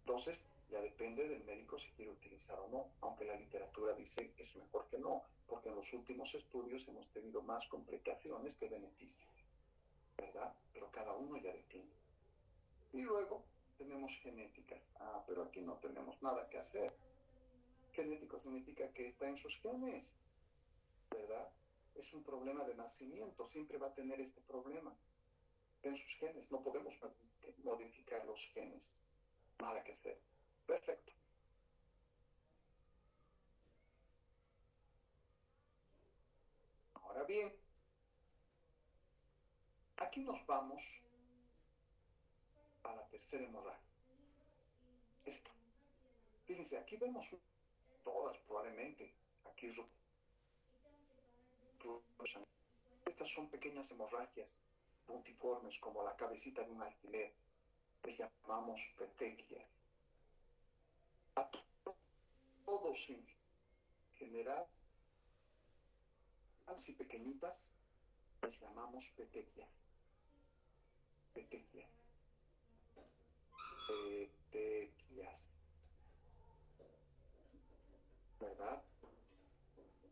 Entonces, ya depende del médico si quiere utilizar o no, aunque la literatura dice que es mejor que no, porque en los últimos estudios hemos tenido más complicaciones que beneficios, ¿verdad? Pero cada uno ya define. Y luego tenemos genética. Ah, pero aquí no tenemos nada que hacer. Genético significa que está en sus genes, ¿verdad? Es un problema de nacimiento, siempre va a tener este problema en sus genes. No podemos modificar los genes. Nada que hacer. Perfecto. Ahora bien, aquí nos vamos a la tercera hemorragia. Esta. Fíjense, aquí vemos todas probablemente. Aquí estas son pequeñas hemorragias puntiformes como la cabecita de un alfiler. Les llamamos petequias. A todos en general, así pequeñitas, les llamamos petequias. Petequias. Petequias. ¿Verdad?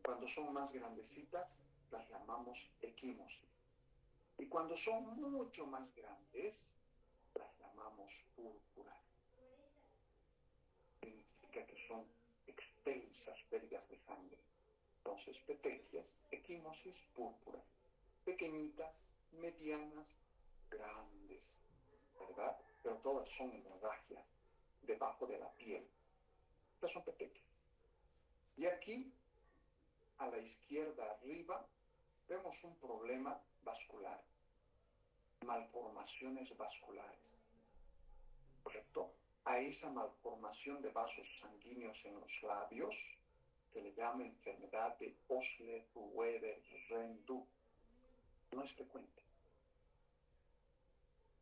Cuando son más grandecitas, las llamamos equimosis. Y cuando son mucho más grandes, las llamamos púrpuras. Significa que son extensas pérdidas de sangre. Entonces, petequias, equimosis, púrpuras. Pequeñitas, medianas, grandes, ¿verdad? Pero todas son hemorragias debajo de la piel. Estas son petequias. Y aquí, a la izquierda arriba, vemos un problema vascular. Malformaciones vasculares. ¿Correcto? A esa malformación de vasos sanguíneos en los labios se le llama enfermedad de Osler-Weber-Rendu. No es frecuente.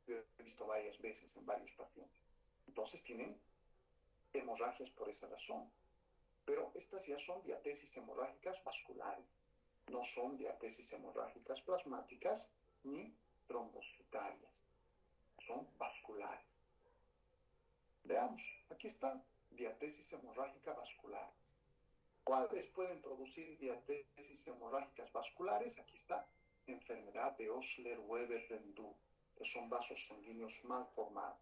Lo he visto varias veces en varios pacientes. Entonces tienen hemorragias por esa razón. Pero estas ya son diatesis hemorrágicas vasculares. No son diatesis hemorrágicas plasmáticas ni trombocitarias. Son vasculares. Veamos, aquí está, diatesis hemorrágica vascular. ¿Cuáles pueden producir diatesis hemorrágicas vasculares? Aquí está, enfermedad de Osler-Weber-Rendu, que son vasos sanguíneos mal formados.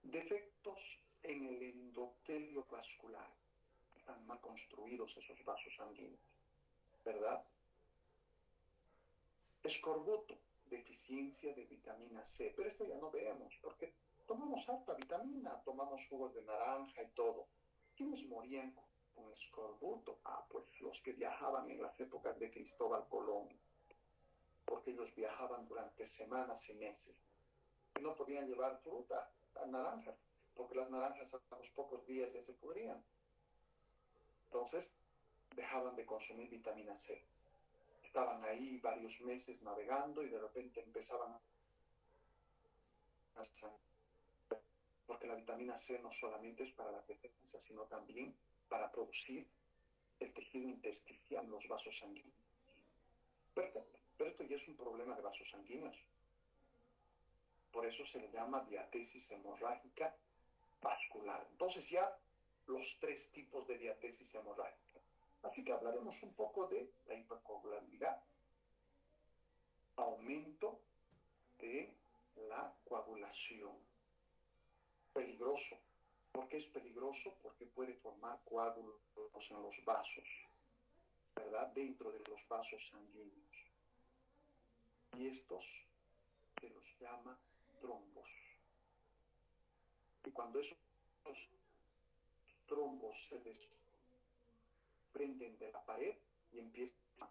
Defectos en el endotelio vascular. Están mal construidos esos vasos sanguíneos, ¿verdad? Escorbuto, deficiencia de vitamina C. Pero esto ya no vemos, porque tomamos harta vitamina, tomamos jugos de naranja y todo. ¿Quiénes morían con escorbuto? Ah, pues los que viajaban en las épocas de Cristóbal Colón, porque ellos viajaban durante semanas y meses. Y no podían llevar fruta, naranjas, porque las naranjas a los pocos días ya se pudrían. Entonces, dejaban de consumir vitamina C. Estaban ahí varios meses navegando y de repente empezaban a sangrar. Porque la vitamina C no solamente es para las defensas, sino también para producir el tejido intersticial, los vasos sanguíneos. Perfecto. Pero esto ya es un problema de vasos sanguíneos. Por eso se le llama diatesis hemorrágica vascular. Entonces ya los tres tipos de diatesis hemorrágica. Así que hablaremos un poco de la hipercoagulabilidad. Aumento de la coagulación. Peligroso. ¿Por qué es peligroso? Porque puede formar coágulos en los vasos. ¿verdad? Dentro de los vasos sanguíneos. Y estos se los llama trombos. Y cuando esos trombos se desprenden de la pared y empiezan a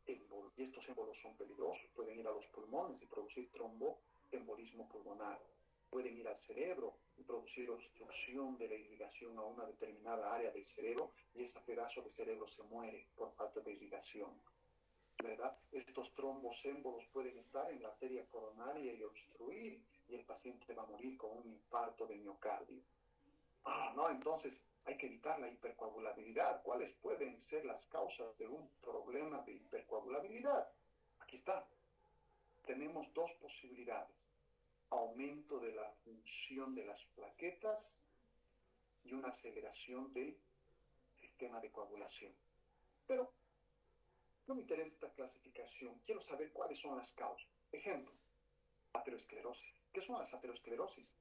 embolir, y estos émbolos son peligrosos, pueden ir a los pulmones y producir tromboembolismo pulmonar, pueden ir al cerebro y producir obstrucción de la irrigación a una determinada área del cerebro y ese pedazo de cerebro se muere por falta de irrigación, ¿verdad? Estos trombos émbolos pueden estar en la arteria coronaria y obstruir y el paciente va a morir con un infarto de miocardio. No, entonces hay que evitar la hipercoagulabilidad. ¿Cuáles pueden ser las causas de un problema de hipercoagulabilidad? Aquí está. Tenemos dos posibilidades. Aumento de la función de las plaquetas y una aceleración del sistema de coagulación. Pero no me interesa esta clasificación. Quiero saber cuáles son las causas. Ejemplo, aterosclerosis. ¿Qué son las aterosclerosis?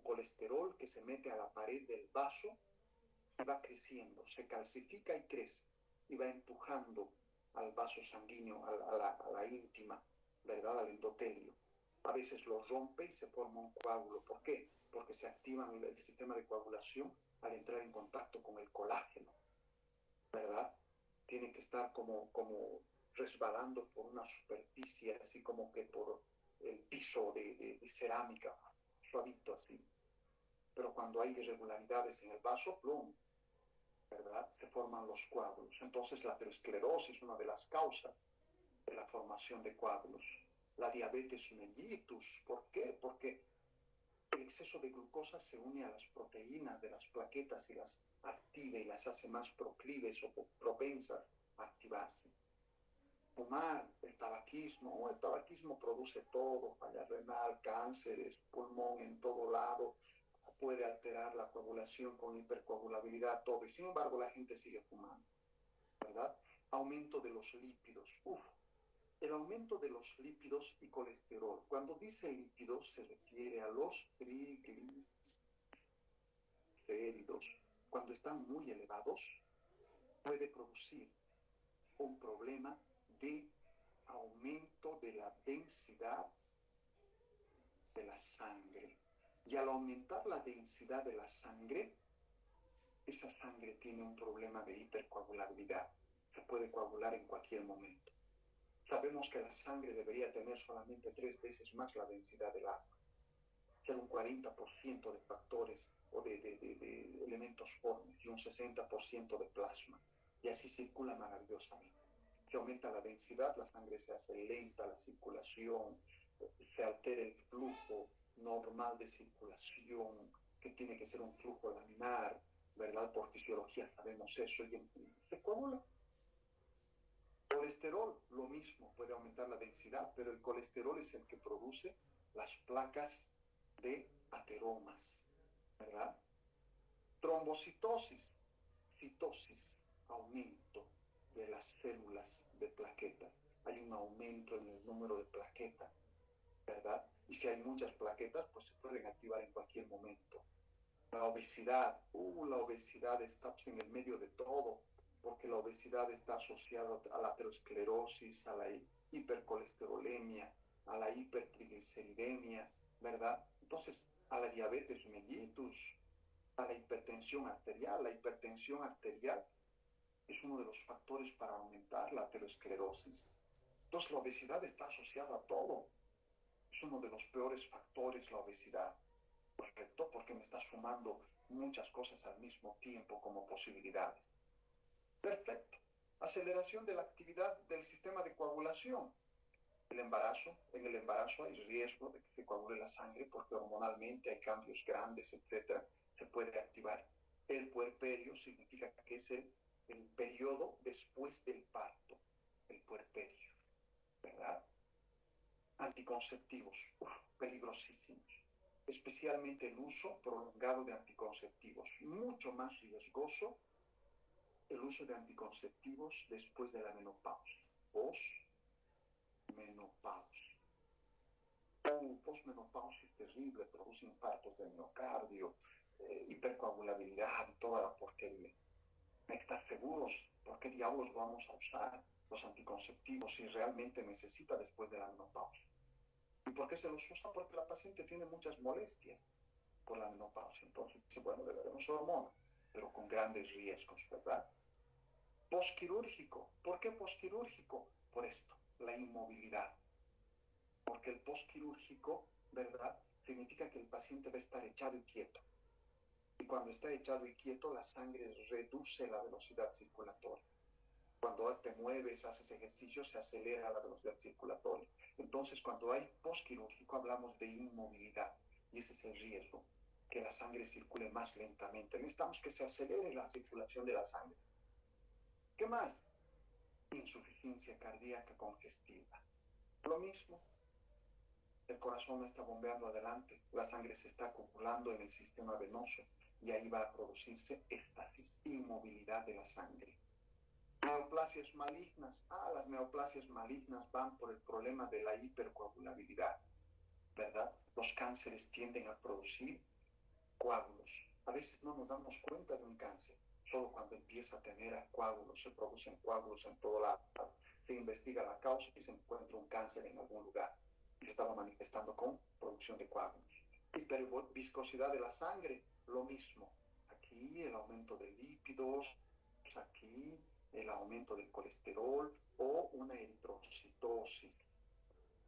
Colesterol que se mete a la pared del vaso y va creciendo, se calcifica y crece y va empujando al vaso sanguíneo, a la íntima, ¿verdad? Al endotelio. A veces lo rompe y se forma un coágulo. ¿Por qué? Porque se activa el sistema de coagulación al entrar en contacto con el colágeno, ¿verdad? Tiene que estar como resbalando por una superficie, así como que por el piso de cerámica, suavito así. Pero cuando hay irregularidades en el vaso, plum, ¿verdad? Se forman los coágulos. Entonces la aterosclerosis es una de las causas de la formación de coágulos. La diabetes mellitus, ¿por qué? Porque el exceso de glucosa se une a las proteínas de las plaquetas y las activa y las hace más proclives o propensas a activarse. Fumar, el tabaquismo produce todo, falla renal, cánceres, pulmón en todo lado, puede alterar la coagulación con hipercoagulabilidad, todo, y sin embargo la gente sigue fumando, ¿verdad? Aumento de los lípidos. El aumento de los lípidos y colesterol. Cuando dice lípidos se refiere a los triglicéridos. Cuando están muy elevados, puede producir un problema de aumento de la densidad de la sangre. Y al aumentar la densidad de la sangre, esa sangre tiene un problema de hipercoagulabilidad. Se puede coagular en cualquier momento. Sabemos que la sangre debería tener solamente 3 veces más la densidad del agua, ser un 40% de factores o de elementos formes y un 60% de plasma. Y así circula maravillosamente. Se aumenta la densidad, la sangre se hace lenta, la circulación, se altera el flujo normal de circulación, que tiene que ser un flujo laminar, ¿verdad? Por fisiología sabemos eso, y se coagula. Colesterol, lo mismo, puede aumentar la densidad, pero el colesterol es el que produce las placas de ateromas, ¿verdad? Trombocitosis, citosis, aumento de las células de plaquetas. Hay un aumento en el número de plaquetas, ¿verdad? Y si hay muchas plaquetas, pues se pueden activar en cualquier momento. La obesidad, la obesidad está en el medio de todo, porque la obesidad está asociada a la aterosclerosis, a la hipercolesterolemia, a la hipertrigliceridemia, ¿verdad? Entonces, a la diabetes mellitus, a la hipertensión arterial. La hipertensión arterial es uno de los factores para aumentar la aterosclerosis. Entonces, la obesidad está asociada a todo. Es uno de los peores factores, la obesidad. Correcto, porque me está sumando muchas cosas al mismo tiempo como posibilidades. Perfecto. Aceleración de la actividad del sistema de coagulación. El embarazo, en el embarazo hay riesgo de que se coagule la sangre porque hormonalmente hay cambios grandes, etcétera. Se puede activar. El puerperio significa que es el periodo después del parto, el puerperio, ¿verdad? Anticonceptivos, peligrosísimos. Especialmente el uso prolongado de anticonceptivos. Mucho más riesgoso el uso de anticonceptivos después de la menopausia, posmenopausia. Posmenopausia es terrible, produce infartos de miocardio, hipercoagulabilidad y toda la porquería. ¿Estás seguros? ¿Por qué diablos vamos a usar los anticonceptivos si realmente necesita después de la menopausia? ¿Y por qué se los usa? Porque la paciente tiene muchas molestias por la menopausia. Entonces, bueno, le daremos hormona, pero con grandes riesgos, ¿verdad? Posquirúrgico. ¿Por qué posquirúrgico? Por esto, la inmovilidad. Porque el posquirúrgico, ¿verdad? Significa que el paciente va a estar echado y quieto. Y cuando está echado y quieto, la sangre reduce la velocidad circulatoria. Cuando te mueves, haces ejercicio, se acelera la velocidad circulatoria. Entonces, cuando hay posquirúrgico, hablamos de inmovilidad. Y ese es el riesgo, que la sangre circule más lentamente. Necesitamos que se acelere la circulación de la sangre. ¿Qué más? Insuficiencia cardíaca congestiva. Lo mismo, el corazón está bombeando adelante, la sangre se está acumulando en el sistema venoso y ahí va a producirse éstasis, inmovilidad de la sangre. Neoplasias malignas. Las neoplasias malignas van por el problema de la hipercoagulabilidad, ¿verdad? Los cánceres tienden a producir coágulos. A veces no nos damos cuenta de un cáncer, solo cuando empieza a tener coágulos, se producen coágulos en todo lado. Se investiga la causa y se encuentra un cáncer en algún lugar que estaba manifestando con producción de coágulos. Hiperviscosidad de la sangre, lo mismo. Aquí el aumento de lípidos, aquí el aumento del colesterol o una eritrocitosis.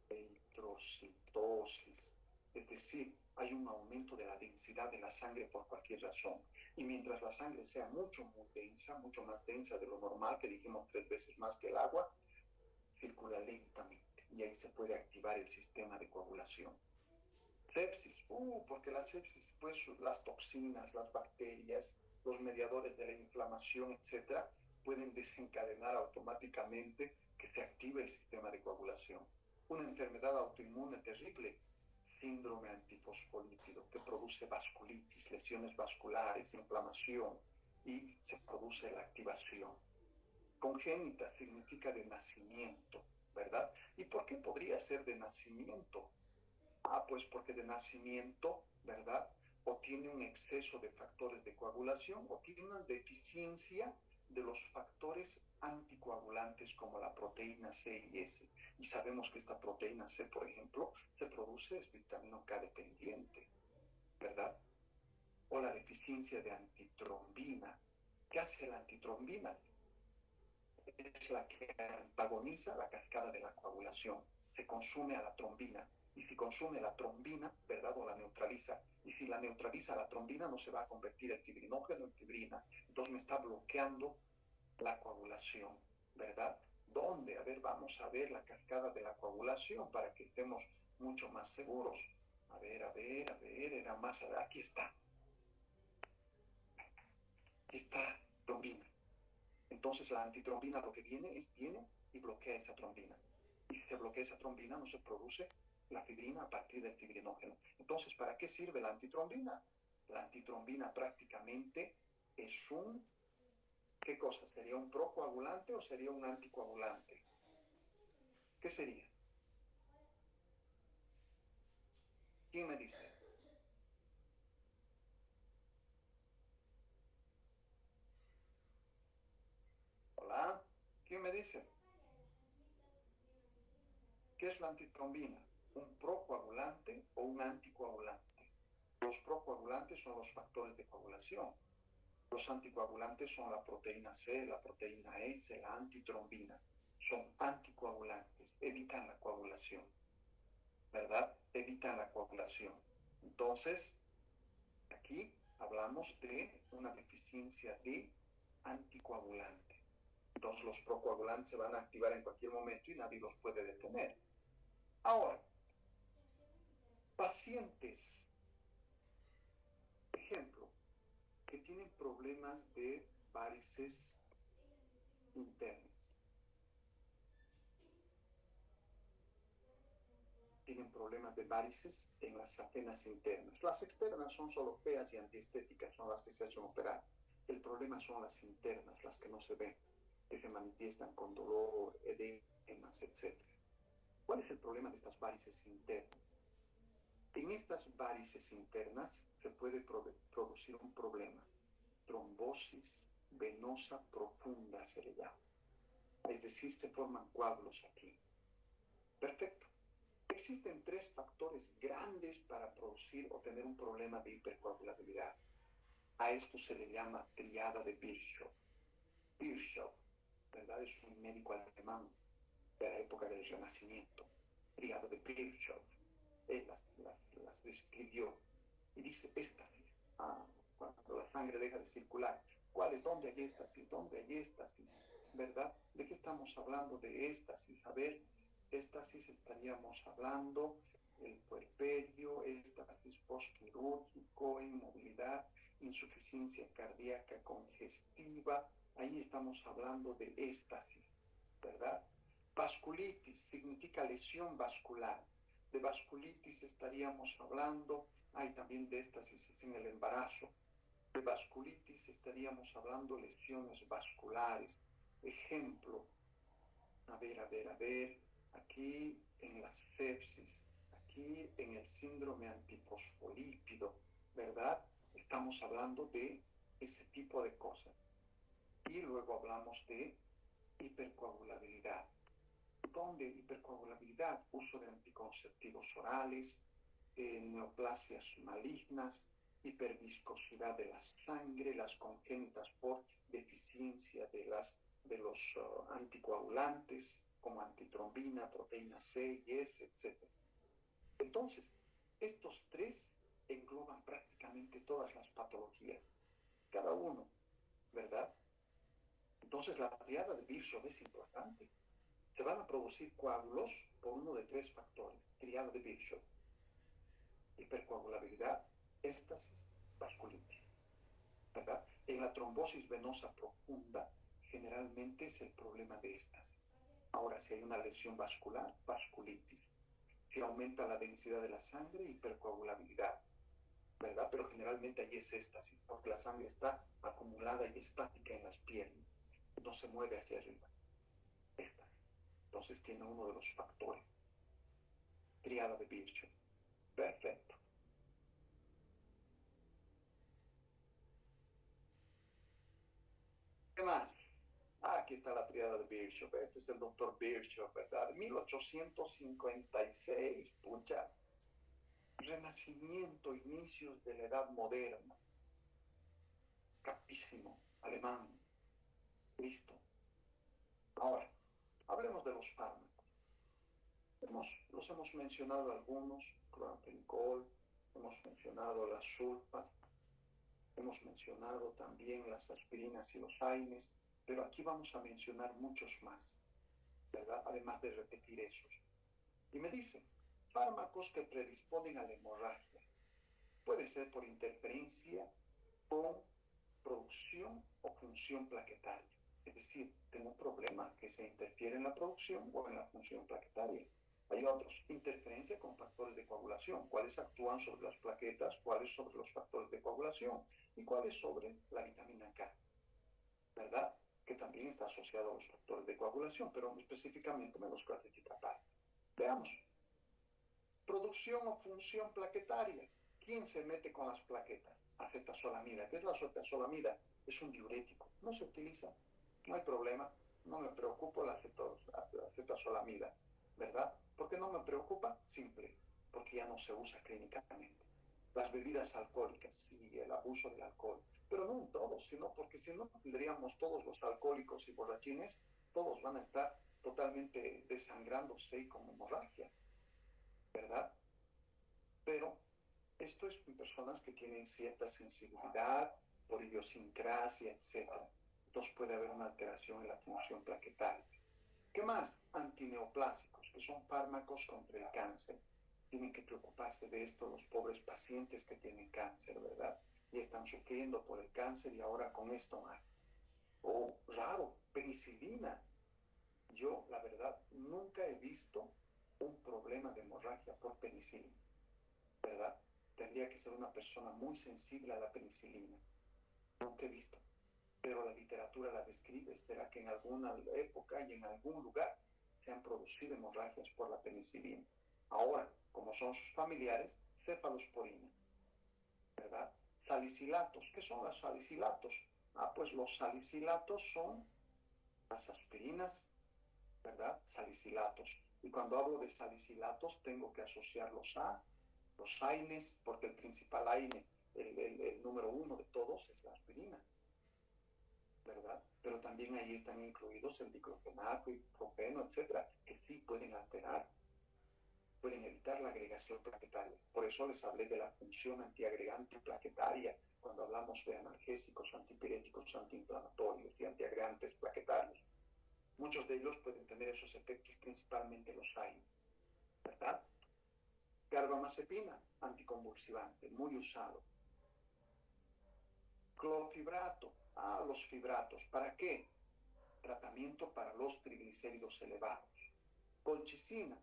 Eritrocitosis. Es decir, hay un aumento de la densidad de la sangre por cualquier razón. Y mientras la sangre sea mucho más densa de lo normal, que dijimos 3 veces más que el agua, circula lentamente y ahí se puede activar el sistema de coagulación. Sepsis, porque la sepsis, pues las toxinas, las bacterias, los mediadores de la inflamación, etcétera, pueden desencadenar automáticamente que se active el sistema de coagulación. Una enfermedad autoinmune terrible, síndrome antifosfolípido, que produce vasculitis, lesiones vasculares, inflamación y se produce la activación. Congénita significa de nacimiento, ¿verdad? ¿Y por qué podría ser de nacimiento? Pues porque de nacimiento, ¿verdad? O tiene un exceso de factores de coagulación o tiene una deficiencia de los factores anticoagulantes como la proteína C y S. Y sabemos que esta proteína C, por ejemplo, se produce, es vitamina K dependiente, ¿verdad? O la deficiencia de antitrombina. ¿Qué hace la antitrombina? Es la que antagoniza la cascada de la coagulación. Se consume a la trombina. Y si consume la trombina, ¿verdad? O la neutraliza. Y si la neutraliza la trombina, no se va a convertir el fibrinógeno en fibrina. Entonces me está bloqueando la coagulación, ¿verdad? ¿Dónde? A ver, vamos a ver la cascada de la coagulación para que estemos mucho más seguros. A ver, era más, aquí está. Aquí está trombina. Entonces la antitrombina lo que viene y bloquea esa trombina. Y si se bloquea esa trombina no se produce la fibrina a partir del fibrinógeno. Entonces, ¿para qué sirve la antitrombina? La antitrombina prácticamente es ¿qué cosa? ¿Sería un procoagulante o sería un anticoagulante? ¿Qué sería? ¿Quién me dice? Hola, ¿quién me dice? ¿Qué es la antitrombina? ¿Un procoagulante o un anticoagulante? Los procoagulantes son los factores de coagulación. Los anticoagulantes son la proteína C, la proteína S, la antitrombina. Son anticoagulantes, evitan la coagulación, ¿verdad? Evitan la coagulación. Entonces, aquí hablamos de una deficiencia de anticoagulante. Entonces, los procoagulantes se van a activar en cualquier momento y nadie los puede detener. Ahora, pacientes, ejemplo, que tienen problemas de varices internas. Tienen problemas de varices en las venas internas. Las externas son solo feas y antiestéticas, son las que se hacen operar. El problema son las internas, las que no se ven, que se manifiestan con dolor, edemas, etc. ¿Cuál es el problema de estas varices internas? En estas varices internas se puede producir un problema, trombosis venosa profunda se le llama. Es decir, se forman coágulos aquí. Perfecto. Existen tres factores grandes para producir o tener un problema de hipercoagulabilidad. A esto se le llama triada de Virchow. Virchow, ¿verdad? Es un médico alemán de la época del Renacimiento. Triada de Virchow. Él las describió y dice éxtasis. Cuando la sangre deja de circular. ¿Cuál es? ¿Dónde hay éxtasis? ¿Dónde hay éxtasis? ¿Verdad? ¿De qué estamos hablando de éxtasis? A ver, éxtasis estaríamos hablando el puerperio, éxtasis postquirúrgico, inmovilidad, insuficiencia cardíaca congestiva. Ahí estamos hablando de éxtasis, ¿verdad? Vasculitis significa lesión vascular. De vasculitis estaríamos hablando, hay también de éxtasis en el embarazo. De vasculitis estaríamos hablando lesiones vasculares. Ejemplo, a ver, aquí en la sepsis, aquí en el síndrome antifosfolípido, ¿verdad? Estamos hablando de ese tipo de cosas. Y luego hablamos de hipercoagulabilidad. ¿Dónde hipercoagulabilidad? Uso de anticonceptivos orales, neoplasias malignas, hiperviscosidad de la sangre, las congénitas por deficiencia de los anticoagulantes, como antitrombina, proteína C y S, etc. Entonces, estos tres engloban prácticamente todas las patologías, cada uno, ¿verdad? Entonces, la triada de Virchow es importante. Se van a producir coágulos por uno de tres factores, triada de Virchow: hipercoagulabilidad, éxtasis, vasculitis, ¿verdad? En la trombosis venosa profunda, generalmente es el problema de éxtasis. Ahora, si hay una lesión vascular, vasculitis. Si aumenta la densidad de la sangre, hipercoagulabilidad, ¿verdad? Pero generalmente ahí es éxtasis, porque la sangre está acumulada y estática en las piernas, no se mueve hacia arriba. Éxtasis. Entonces tiene uno de los factores. Triada de Virchow. Perfecto. ¿Qué más? Aquí está la triada de Virchow. Este es el doctor Virchow, ¿verdad? 1856, pucha. Renacimiento, inicios de la Edad Moderna. Capísimo, alemán. Listo. Ahora, hablemos de los fármacos. Los hemos mencionado algunos, cloramfenicol, hemos mencionado las sulfas, hemos mencionado también las aspirinas y los AINES, pero aquí vamos a mencionar muchos más, ¿verdad? Además de repetir esos. Y me dicen, fármacos que predisponen a la hemorragia. Puede ser por interferencia con producción o función plaquetaria. Es decir, tengo un problema que se interfiere en la producción o en la función plaquetaria. Hay otros, interferencia con factores de coagulación, cuáles actúan sobre las plaquetas, cuáles sobre los factores de coagulación y cuáles sobre la vitamina K, ¿verdad? Que también está asociado a los factores de coagulación, pero específicamente me los clasifica aparte. Veamos. Producción o función plaquetaria. ¿Quién se mete con las plaquetas? Acetazolamida. ¿Qué es la acetazolamida? Es un diurético. No se utiliza, no hay problema, no me preocupa la acetazolamida, ¿verdad? ¿Por qué no me preocupa? Simple, porque ya no se usa clínicamente. Las bebidas alcohólicas, sí, el abuso del alcohol, pero no en todos, sino porque si no tendríamos todos los alcohólicos y borrachines, todos van a estar totalmente desangrándose y con hemorragia, ¿verdad? Pero esto es en personas que tienen cierta sensibilidad por idiosincrasia, etc. Entonces puede haber una alteración en la función plaquetaria. ¿Qué más? Antineoplásicos, que son fármacos contra el cáncer. Tienen que preocuparse de esto los pobres pacientes que tienen cáncer, ¿verdad? Y están sufriendo por el cáncer y ahora con esto más. O raro, penicilina. Yo, la verdad, nunca he visto un problema de hemorragia por penicilina, ¿verdad? Tendría que ser una persona muy sensible a la penicilina. Nunca he visto, pero la literatura la describe. Será que en alguna época y en algún lugar se han producido hemorragias por la penicilina. Ahora, como son sus familiares, cefalosporina, ¿verdad? Salicilatos. ¿Qué son los salicilatos? Pues los salicilatos son las aspirinas, ¿verdad? Salicilatos. Y cuando hablo de salicilatos, tengo que asociarlos a los AINES, porque el principal AINE, el número uno de todos, es la aspirina, ¿verdad? Pero también ahí están incluidos el diclofenaco, ibuprofeno, etcétera, que sí pueden alterar, pueden evitar la agregación plaquetaria. Por eso les hablé de la función antiagregante plaquetaria cuando hablamos de analgésicos, antipiréticos, antiinflamatorios y antiagregantes plaquetarios. Muchos de ellos pueden tener esos efectos, principalmente los AINE, ¿verdad? Carbamazepina, anticonvulsivante, muy usado. Clofhidrato, los fibratos, ¿para qué? Tratamiento para los triglicéridos elevados. Colchicina,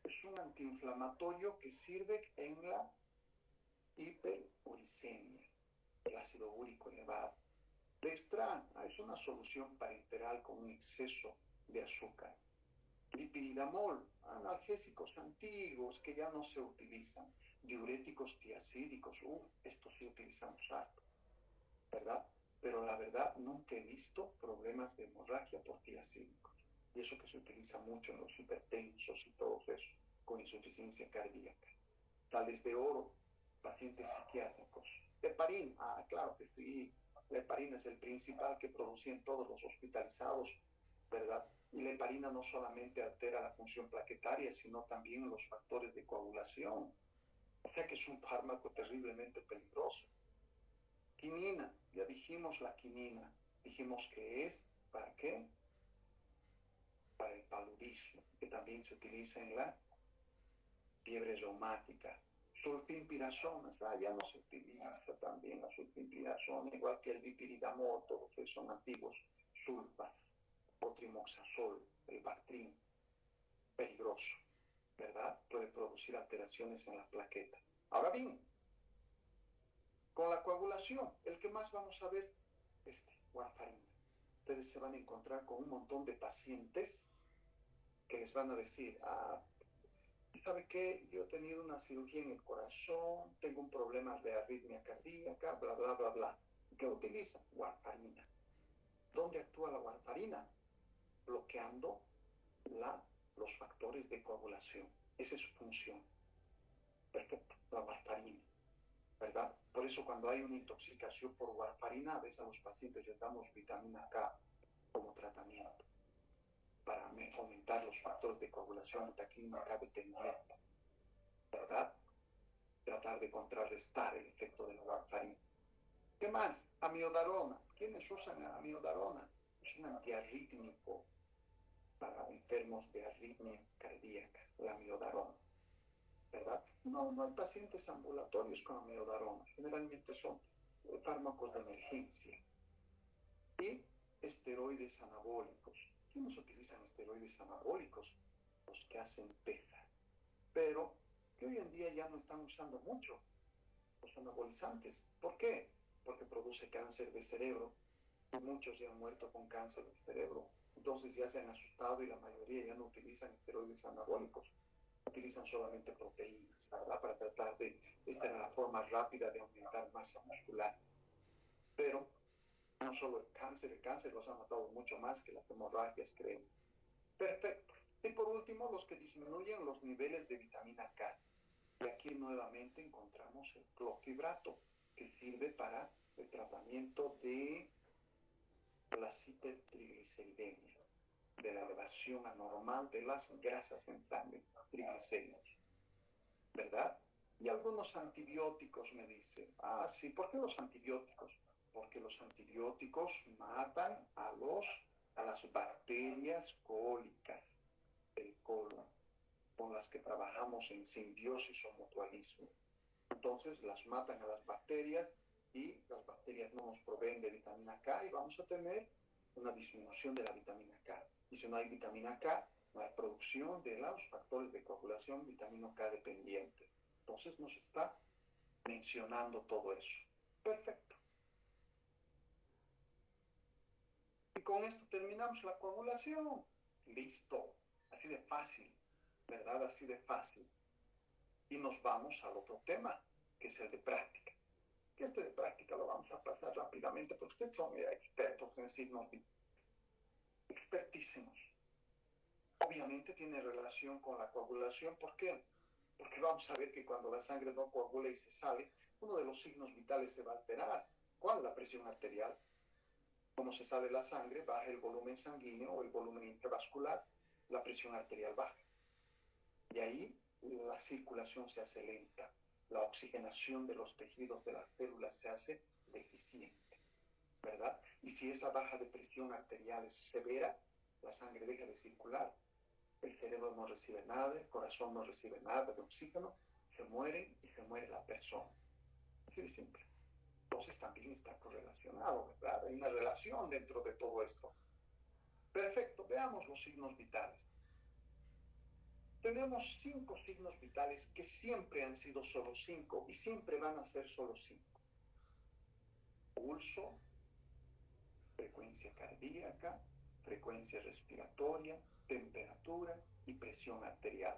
es un antiinflamatorio que sirve en la hiperuricemia, el ácido úrico elevado. Dextran, es una solución parenteral con un exceso de azúcar. Lipiridamol, analgésicos antiguos que ya no se utilizan. Diuréticos tiacídicos, estos sí utilizamos harto, ¿verdad? Pero la verdad nunca he visto problemas de hemorragia por tiacídicos. Y eso que se utiliza mucho en los hipertensos y todo eso, con insuficiencia cardíaca. Sales de oro, pacientes psiquiátricos. Heparin, claro que sí, la heparina es el principal que producen todos los hospitalizados, ¿verdad? Y la heparina no solamente altera la función plaquetaria, sino también los factores de coagulación. O sea que es un fármaco terriblemente peligroso. Quinina, ya dijimos la quinina. Dijimos que es, ¿para qué? Para el paludismo, que también se utiliza en la fiebre reumática. Sulfimpirazona, ya no se utiliza también la sulfimpirazona, igual que el dipiridamol, todos esos son antiguos. Sulfas, o trimoxazol, el Bactrim, peligroso, ¿verdad? Puede producir alteraciones en la plaqueta. Ahora bien, con la coagulación, el que más vamos a ver, warfarina. Ustedes se van a encontrar con un montón de pacientes que les van a decir, ¿sabe qué? Yo he tenido una cirugía en el corazón, tengo un problema de arritmia cardíaca, bla, bla, bla, bla. ¿Qué utilizan? Warfarina. ¿Dónde actúa la warfarina? Bloqueando los factores de coagulación. Esa es su función. Perfecto, la warfarina, ¿verdad? Por eso cuando hay una intoxicación por warfarina, a veces a los pacientes les damos vitamina K como tratamiento para aumentar los factores de coagulación, taquina K dependiente, ¿verdad? Tratar de contrarrestar el efecto de la warfarina. ¿Qué más? Amiodarona. ¿Quiénes usan amiodarona? Es un antiarrítmico para enfermos de arritmia cardíaca, la amiodarona, ¿verdad? No hay pacientes ambulatorios con amiodarona. Generalmente son fármacos de emergencia. Y esteroides anabólicos. ¿Quiénes utilizan esteroides anabólicos? Los que hacen pesa. Pero que hoy en día ya no están usando mucho los anabolizantes. ¿Por qué? Porque produce cáncer de cerebro. Y muchos ya han muerto con cáncer de cerebro. Entonces ya se han asustado y la mayoría ya no utilizan esteroides anabólicos. Utilizan solamente proteínas, ¿verdad? Para tratar de, esta era la forma rápida de aumentar masa muscular. Pero no solo el cáncer los ha matado mucho más que las hemorragias, creo. Perfecto. Y por último, los que disminuyen los niveles de vitamina K. Y aquí nuevamente encontramos el clofhidrato, que sirve para el tratamiento de las hipertrigliceridemias, de la elevación anormal de las grasas en sangre, triglicéridos, ¿verdad? Y algunos antibióticos me dicen, sí, ¿por qué los antibióticos? Porque los antibióticos matan a las bacterias cólicas del colon, con las que trabajamos en simbiosis o mutualismo. Entonces las matan a las bacterias y las bacterias no nos proveen de vitamina K y vamos a tener una disminución de la vitamina K. Y si no hay vitamina K, no hay producción de los factores de coagulación vitamina K dependiente. Entonces nos está mencionando todo eso. Perfecto. Y con esto terminamos la coagulación. Listo. Así de fácil, ¿verdad? Así de fácil. Y nos vamos al otro tema, que es el de práctica. que este de práctica lo vamos a pasar rápidamente, porque ustedes son expertos en signos expertísimos. Obviamente tiene relación con la coagulación. ¿Por qué? Porque vamos a ver que cuando la sangre no coagula y se sale, uno de los signos vitales se va a alterar. ¿Cuál? La presión arterial. Como se sale la sangre, baja el volumen sanguíneo o el volumen intravascular, la presión arterial baja. Y ahí la circulación se hace lenta, la oxigenación de los tejidos de las células se hace deficiente, ¿verdad? Y si esa baja de presión arterial es severa, la sangre deja de circular, el cerebro no recibe nada, el corazón no recibe nada de oxígeno, se muere y se muere la persona. Así de simple. Entonces también está correlacionado, ¿verdad? Hay una relación dentro de todo esto. Perfecto, veamos los signos vitales. Tenemos 5 signos vitales que siempre han sido solo 5 y siempre van a ser solo 5. Pulso, frecuencia cardíaca, frecuencia respiratoria, temperatura y presión arterial.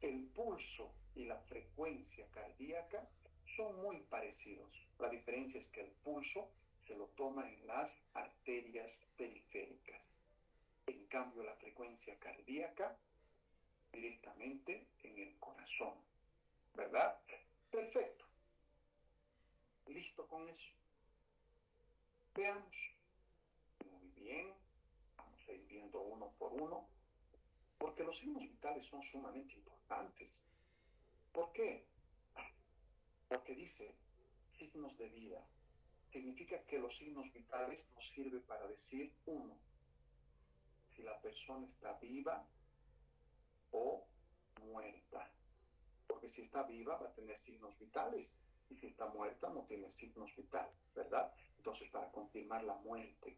El pulso y la frecuencia cardíaca son muy parecidos. La diferencia es que el pulso se lo toma en las arterias periféricas. En cambio, la frecuencia cardíaca directamente en el corazón, ¿verdad? Perfecto. ¿Listo con eso? Veamos. Muy bien. Vamos a ir viendo uno por uno, porque los signos vitales son sumamente importantes. ¿Por qué? Porque dice signos de vida. Significa que los signos vitales nos sirven para decir, uno, si la persona está viva o muerta. Porque si está viva va a tener signos vitales y si está muerta no tiene signos vitales, ¿verdad? Entonces, para confirmar la muerte.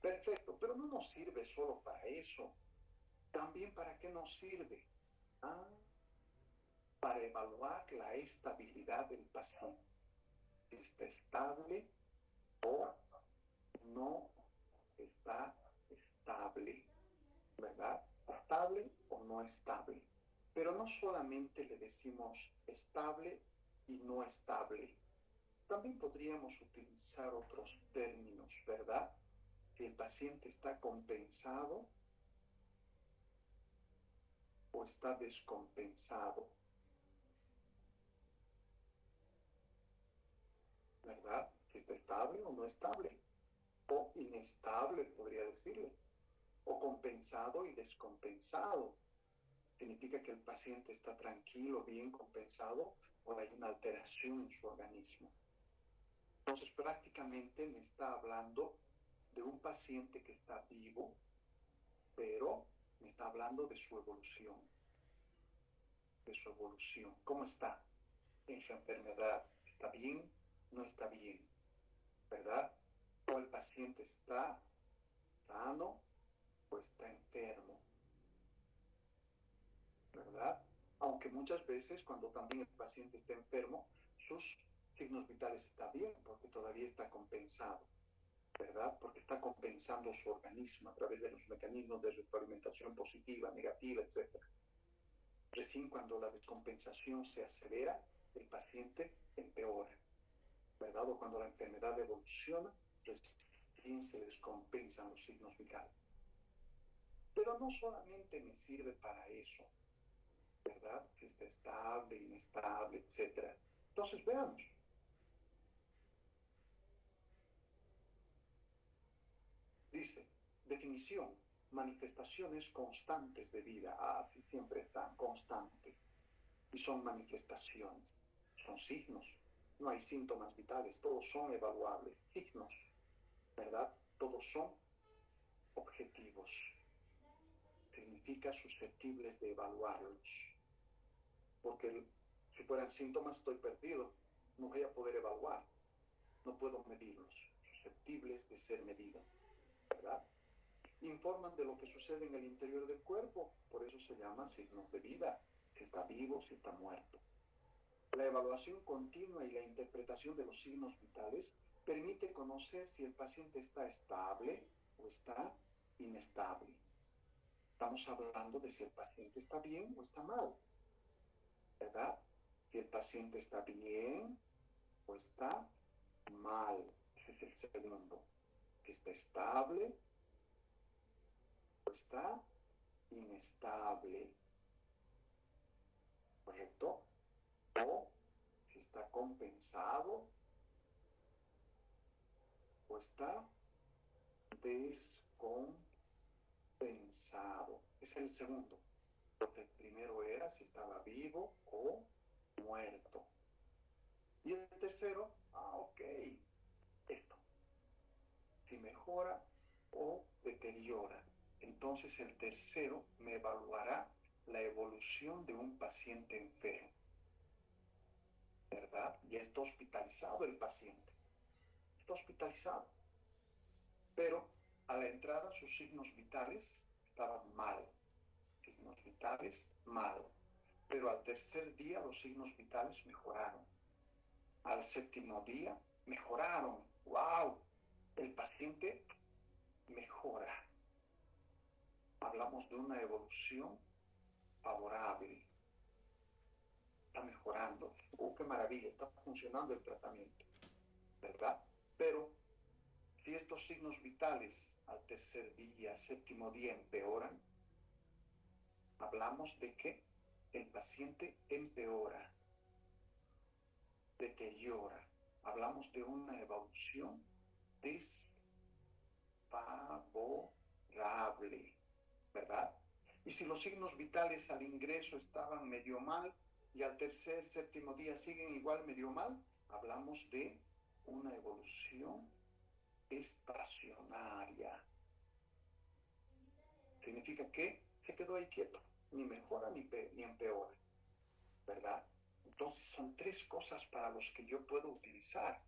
Perfecto, pero no nos sirve solo para eso. También, ¿para qué nos sirve? Para evaluar la estabilidad del paciente. ¿Está estable o no está estable? ¿Verdad? ¿Estable o no estable? Pero no solamente le decimos estable y no estable. También podríamos utilizar otros términos, ¿verdad? Si el paciente está compensado o está descompensado, ¿verdad? Si está estable o no estable, o inestable, podría decirle, o compensado y descompensado. Significa que el paciente está tranquilo, bien compensado, o hay una alteración en su organismo. Entonces, prácticamente me está hablando de un paciente que está vivo, pero me está hablando de su evolución. De su evolución. ¿Cómo está en su enfermedad? ¿Está bien? ¿No está bien? ¿Verdad? O el paciente está sano o está enfermo. ¿Verdad? Aunque muchas veces cuando también el paciente está enfermo, sus signos vitales están bien porque todavía está compensado, ¿verdad? Porque está compensando su organismo a través de los mecanismos de retroalimentación positiva, negativa, etc. Recién cuando la descompensación se acelera, el paciente empeora, ¿verdad? O cuando la enfermedad evoluciona, recién se descompensan los signos vitales. Pero no solamente me sirve para eso, ¿verdad? Que está estable, inestable, etc. Entonces, veamos. Dice, definición, manifestaciones constantes de vida. Sí, siempre están constantes. Y son manifestaciones, son signos. No hay síntomas vitales, todos son evaluables. Signos, ¿verdad? Todos son objetivos. Significa susceptibles de evaluarlos. Porque si fueran síntomas estoy perdido. No voy a poder evaluar. No puedo medirlos. Susceptibles de ser medidos, ¿verdad? Informan de lo que sucede en el interior del cuerpo. Por eso se llama signos de vida. Si está vivo, si está muerto. La evaluación continua y la interpretación de los signos vitales permite conocer si el paciente está estable o está inestable. Estamos hablando de si el paciente está bien o está mal, ¿verdad? Si el paciente está bien, o está mal. Ese es el segundo. Que está estable o está inestable. ¿Correcto? O si está compensado o está descompensado. Es el segundo. Porque el primero era si estaba vivo o muerto. Y el tercero, ok, esto. Si mejora o deteriora. Entonces el tercero me evaluará la evolución de un paciente enfermo. ¿Verdad? Ya está hospitalizado el paciente. Está hospitalizado. Pero a la entrada sus signos vitales estaban mal. Signos vitales mal. Pero al tercer día los signos vitales mejoraron. Al séptimo día mejoraron. ¡Wow! El paciente mejora. Hablamos de una evolución favorable. Está mejorando. ¡Qué maravilla! Está funcionando el tratamiento. ¿Verdad? Pero si estos signos vitales al tercer día, séptimo día empeoran, hablamos de que el paciente empeora, deteriora. Hablamos de una evolución desfavorable, ¿verdad? Y si los signos vitales al ingreso estaban medio mal y al tercer, séptimo día siguen igual medio mal, hablamos de una evolución estacionaria. Significa que se quedó ahí quieto, ni mejora ni empeora, ¿verdad? Entonces son tres cosas para los que yo puedo utilizar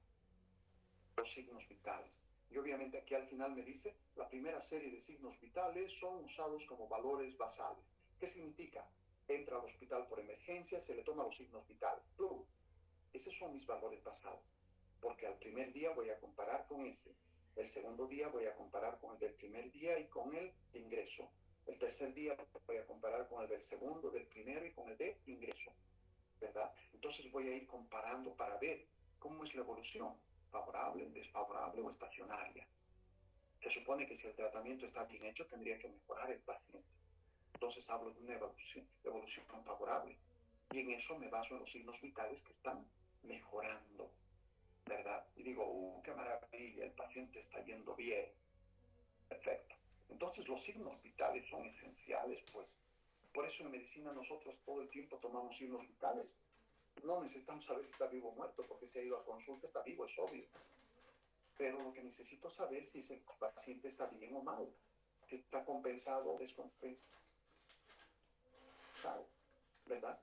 los signos vitales. Y obviamente aquí al final me dice, la primera serie de signos vitales son usados como valores basales. ¿Qué significa? Entra al hospital por emergencia, se le toma los signos vitales. ¡Plum! Esos son mis valores basales. Porque al primer día voy a comparar con ese. El segundo día voy a comparar con el del primer día y con el de ingreso. El tercer día voy a comparar con el del segundo, del primero y con el de ingreso. ¿Verdad? Entonces voy a ir comparando para ver cómo es la evolución. Favorable, desfavorable o estacionaria. Se supone que si el tratamiento está bien hecho, tendría que mejorar el paciente. Entonces hablo de una evolución favorable. Y en eso me baso en los signos vitales que están mejorando, ¿verdad? Y digo, qué maravilla, el paciente está yendo bien. Perfecto. Entonces los signos vitales son esenciales, pues. Por eso en medicina nosotros todo el tiempo tomamos signos vitales. No necesitamos saber si está vivo o muerto, porque si ha ido a consulta está vivo, es obvio. Pero lo que necesito saber es si el paciente está bien o mal, si está compensado o descompensado, ¿verdad?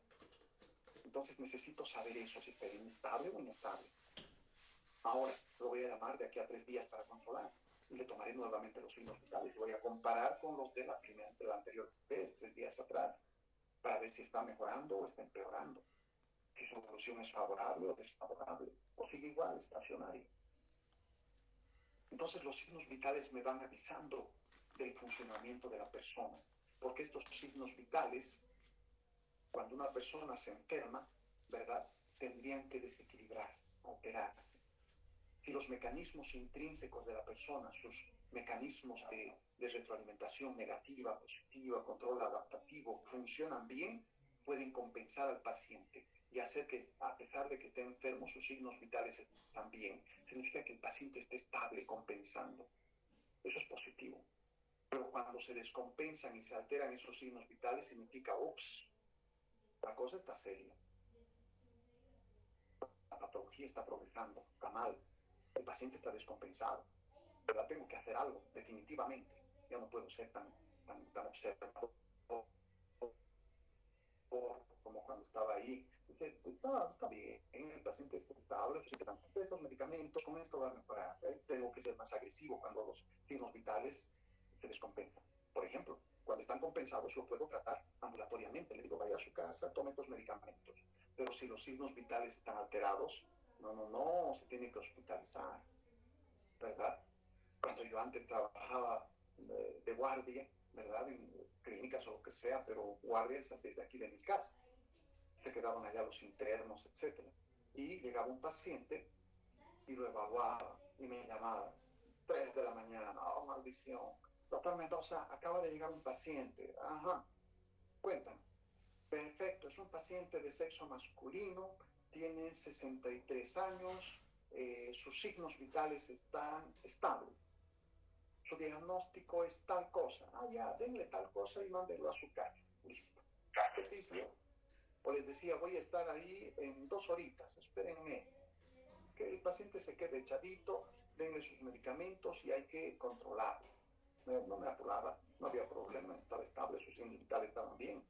Entonces necesito saber eso, si está inestable o inestable. Ahora lo voy a llamar de aquí a 3 días para controlar y le tomaré nuevamente los signos vitales. Voy a comparar con los de la anterior vez, 3 días atrás, para ver si está mejorando o está empeorando, si su evolución es favorable o desfavorable, o sigue igual, estacionario. Entonces los signos vitales me van avisando del funcionamiento de la persona, porque estos signos vitales, cuando una persona se enferma, ¿verdad?, tendrían que desequilibrarse, operarse. Si los mecanismos intrínsecos de la persona, sus mecanismos de retroalimentación negativa, positiva, control adaptativo, funcionan bien, pueden compensar al paciente y hacer que, a pesar de que esté enfermo, sus signos vitales están bien. Significa que el paciente esté estable, compensando. Eso es positivo. Pero cuando se descompensan y se alteran esos signos vitales, significa, ups, la cosa está seria. La patología está progresando, está mal. El paciente está descompensado. ¿Verdad? Tengo que hacer algo, definitivamente. Yo no puedo ser tan observador como cuando estaba ahí. Dice, no, está bien, el paciente está estable, estos medicamentos, con esto va a mejorar. Tengo que ser más agresivo cuando los signos vitales se descompensan. Por ejemplo, cuando están compensados, lo puedo tratar ambulatoriamente. Le digo, vaya a su casa, tome estos medicamentos. Pero si los signos vitales están alterados, no, se tiene que hospitalizar, ¿verdad? Cuando yo antes trabajaba de guardia, ¿verdad? En clínicas o lo que sea, pero guardias desde aquí de mi casa. Se quedaban allá los internos, etcétera. Y llegaba un paciente y lo evaluaba y me llamaba 3 de la mañana, oh maldición, doctor Mendoza, acaba de llegar un paciente, ajá, cuéntame. Perfecto, es un paciente de sexo masculino, tiene 63 años, sus signos vitales están estables. Su diagnóstico es tal cosa. Ah, ya, denle tal cosa y mándenlo a su casa. Listo. Listo. O les decía, voy a estar ahí en 2 horitas, espérenme. Que el paciente se quede echadito, denle sus medicamentos y hay que controlarlo. No me apuraba, no había problema, estaba estable, sus signos vitales estaban bien,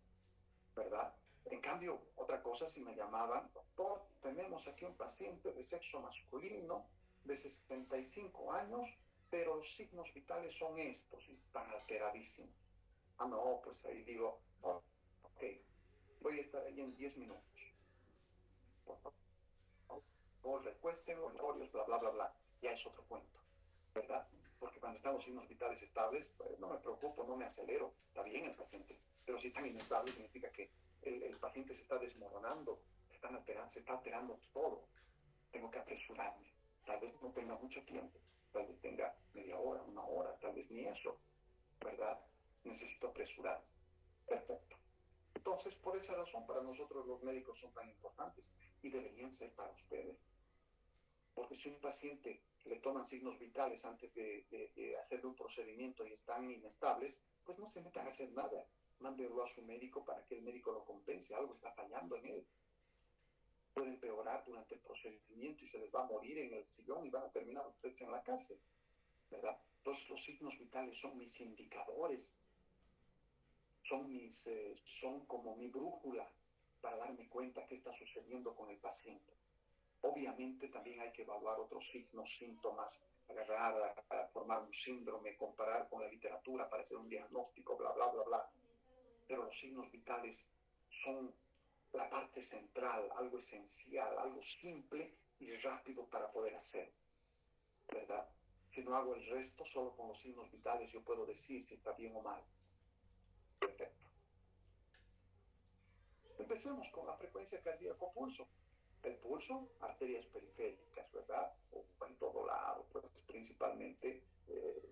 ¿verdad? En cambio, otra cosa, si me llamaban, doctor, tenemos aquí un paciente de sexo masculino de 65 años, pero los signos vitales son estos y están alteradísimos. Ah, no, pues ahí digo, oh, ok, voy a estar ahí en 10 minutos. Por favor, recuesten oratorios, bla, bla, bla, bla. Ya es otro cuento, ¿verdad? Porque cuando están los signos vitales estables, pues no me preocupo, no me acelero, está bien el paciente. Pero si están inestables, significa que el paciente se está desmoronando, se está alterando todo. Tengo que apresurarme. Tal vez no tenga mucho tiempo, tal vez tenga media hora, una hora, tal vez ni eso, ¿verdad? Necesito apresurarme. Perfecto. Entonces, por esa razón, para nosotros los médicos son tan importantes y deberían ser para ustedes. Porque si un paciente le toman signos vitales antes de hacerle un procedimiento y están inestables, pues no se metan a hacer nada. Mándenlo a su médico para que el médico lo compense. Algo está fallando en él. Puede empeorar durante el procedimiento y se les va a morir en el sillón y van a terminar ustedes en la cárcel, ¿verdad? Entonces los signos vitales son mis indicadores, son como mi brújula para darme cuenta qué está sucediendo con el paciente. Obviamente también hay que evaluar otros signos, síntomas, agarrar a formar un síndrome, comparar con la literatura para hacer un diagnóstico, bla, bla, bla, bla. Pero los signos vitales son la parte central, algo esencial, algo simple y rápido para poder hacer, ¿verdad? Si no hago el resto, solo con los signos vitales yo puedo decir si está bien o mal. Perfecto. Empecemos con la frecuencia cardíaco-pulso. El pulso, arterias periféricas, ¿verdad? O en todo lado, pues principalmente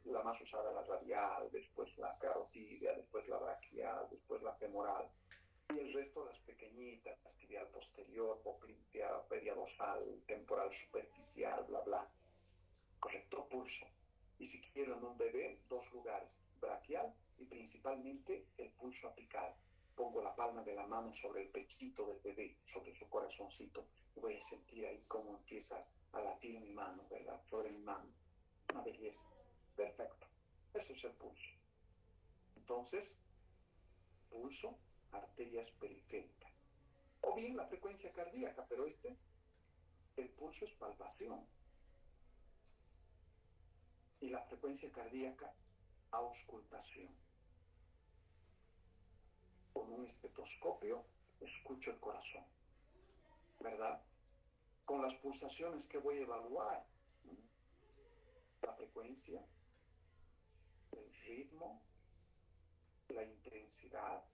la más usada, la radial, después la carotidia, después la braquial, después la femoral. Y el resto, las pequeñitas, tibial posterior, popltea, peridorsal, temporal superficial, bla, bla. Correcto, pulso. Y si quiero en un bebé, 2 lugares, braquial y principalmente el pulso apical. Pongo la palma de la mano sobre el pechito del bebé, sobre su corazoncito, y voy a sentir ahí cómo empieza a latir mi mano, ¿verdad? Sobre mi mano. Una belleza. Perfecto. Eso es el pulso. Entonces, pulso, arterias periféricas. O bien la frecuencia cardíaca, pero el pulso es palpación. Y la frecuencia cardíaca, auscultación. Con un estetoscopio escucho el corazón, ¿verdad? Con las pulsaciones que voy a evaluar, la frecuencia, el ritmo, la intensidad,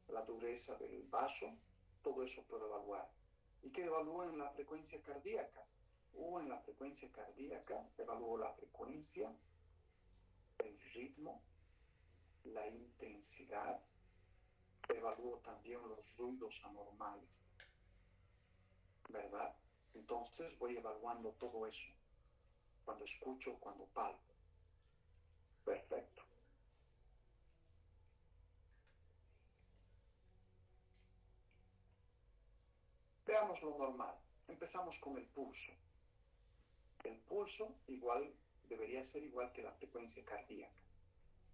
la dureza del vaso, todo eso puedo evaluar. ¿Y qué evalúo en la frecuencia cardíaca? En la frecuencia cardíaca evalúo la frecuencia, el ritmo, la intensidad, evalúo también los ruidos anormales, ¿verdad? Entonces voy evaluando todo eso, cuando escucho, cuando palpo. Perfecto. Veamos lo normal. Empezamos con el pulso. El pulso debería ser igual que la frecuencia cardíaca.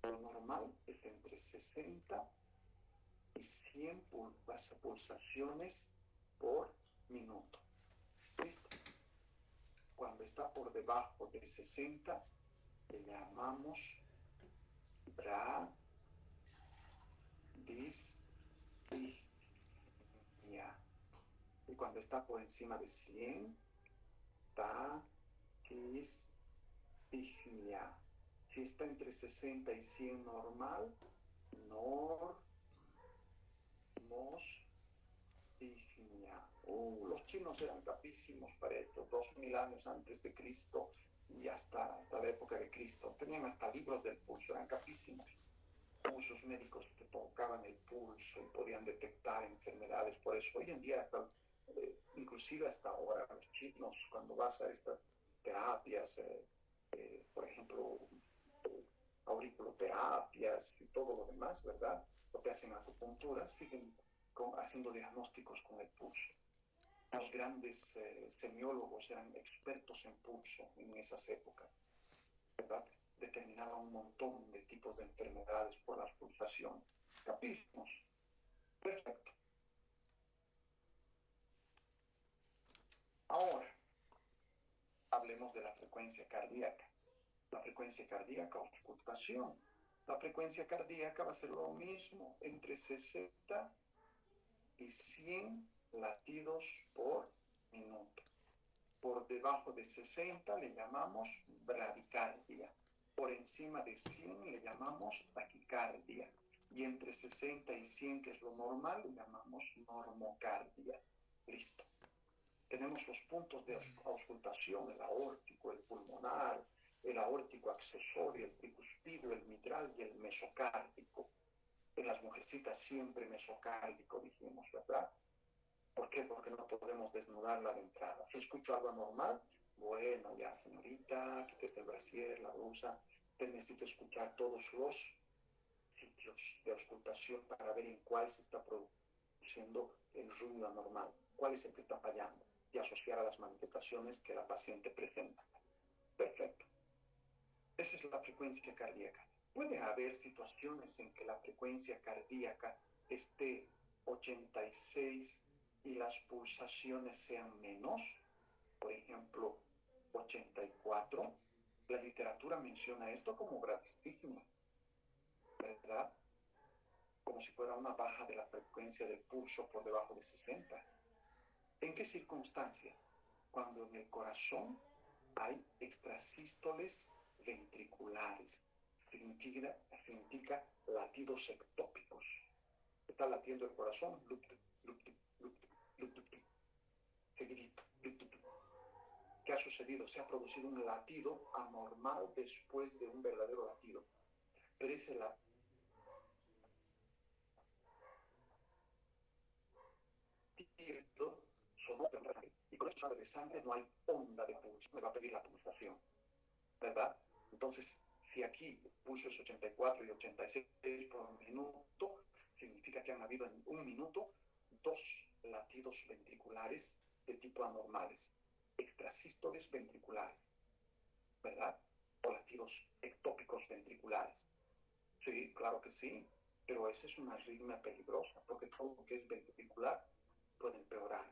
Lo normal es entre 60 y 100 pulsaciones por minuto. ¿Listo? Cuando está por debajo de 60, le llamamos bradisfignia. Y cuando está por encima de 100, taquisfignia. Si está entre 60 y 100 normal, normosfignia. Los chinos eran capísimos para esto, 2000 años antes de Cristo y hasta la época de Cristo. Tenían hasta libros del pulso, eran capísimos. Muchos médicos te tocaban el pulso y podían detectar enfermedades. Por eso hoy en día, inclusive hasta ahora, los chinos, cuando vas a estas terapias, por ejemplo, auriculoterapias y todo lo demás, ¿verdad? Lo que hacen acupuntura, siguen haciendo diagnósticos con el pulso. Los grandes semiólogos eran expertos en pulso en esas épocas, ¿verdad? Determinaban un montón de tipos de enfermedades por las pulsaciones. Capísimos. Perfecto. Ahora, hablemos de la frecuencia cardíaca. La frecuencia cardíaca, auscultación. La frecuencia cardíaca va a ser lo mismo, entre 60 y 100 latidos por minuto. Por debajo de 60 le llamamos bradicardia. Por encima de 100 le llamamos taquicardia. Y entre 60 y 100, que es lo normal, le llamamos normocardia. Listo. Tenemos los puntos de auscultación, el aórtico, el pulmonar, el aórtico accesorio, el tricuspidio, el mitral y el mesocárdico. En las mujercitas siempre mesocárdico, dijimos, ¿verdad? ¿Por qué? Porque no podemos desnudarla de entrada. Si escucho algo anormal, bueno, ya, señorita, quítese el brasier, la blusa. Te necesito escuchar todos los sitios de auscultación para ver en cuál se está produciendo el ruido anormal, cuál es el que está fallando, y asociar a las manifestaciones que la paciente presenta. Perfecto. Esa es la frecuencia cardíaca. Puede haber situaciones en que la frecuencia cardíaca esté 86 y las pulsaciones sean menos, por ejemplo, 84. La literatura menciona esto como gravísimo, ¿verdad? Como si fuera una baja de la frecuencia del pulso por debajo de 60. ¿En qué circunstancia? Cuando en el corazón hay extrasístoles ventriculares. Significa latidos ectópicos. Está latiendo el corazón, seguidito. ¿Qué ha sucedido? Se ha producido un latido anormal después de un verdadero latido. Pero ese latido sonó, y con eso sabe de sangre no hay onda de pulso, me va a pedir la pulsación, ¿verdad? Entonces, si aquí el pulso es 84 y 86 por minuto, significa que han habido en un minuto 2 latidos ventriculares de tipo anormales, extrasístoles ventriculares, ¿verdad? O latidos ectópicos ventriculares. Sí, claro que sí, pero esa es una arritmia peligrosa, porque todo lo que es ventricular puede empeorar,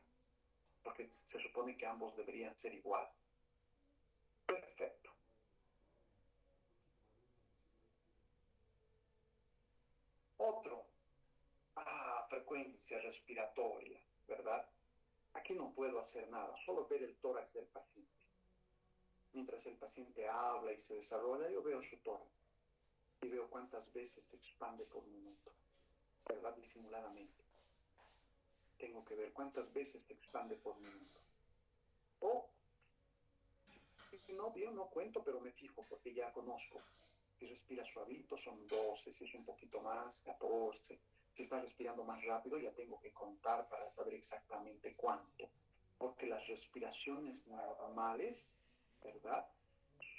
porque se supone que ambos deberían ser igual. Perfecto. Otro, frecuencia respiratoria, ¿verdad? Aquí no puedo hacer nada, solo ver el tórax del paciente. Mientras el paciente habla y se desarrolla, yo veo su tórax y veo cuántas veces se expande por minuto, ¿verdad? Disimuladamente. Tengo que ver cuántas veces se expande por minuto. O, si no, bien, no cuento, pero me fijo porque ya conozco. Si respira suavito son 12, si es un poquito más, 14. Si está respirando más rápido ya tengo que contar para saber exactamente cuánto. Porque las respiraciones normales, ¿verdad?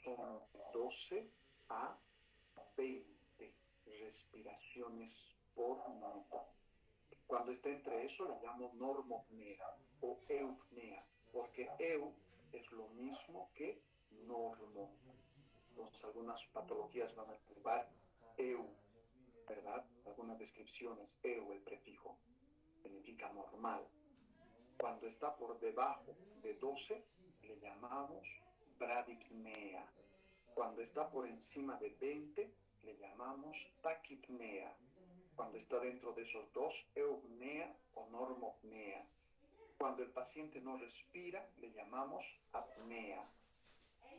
Son 12 a 20 respiraciones por minuto. Cuando está entre eso lo llamo normopnea o eupnea, porque eu es lo mismo que normo. Entonces algunas patologías van a llevar eu, ¿verdad? Algunas descripciones, eu, el prefijo, significa normal. Cuando está por debajo de 12, le llamamos bradipnea. Cuando está por encima de 20, le llamamos taquipnea. Cuando está dentro de esos dos, eupnea o normopnea. Cuando el paciente no respira, le llamamos apnea.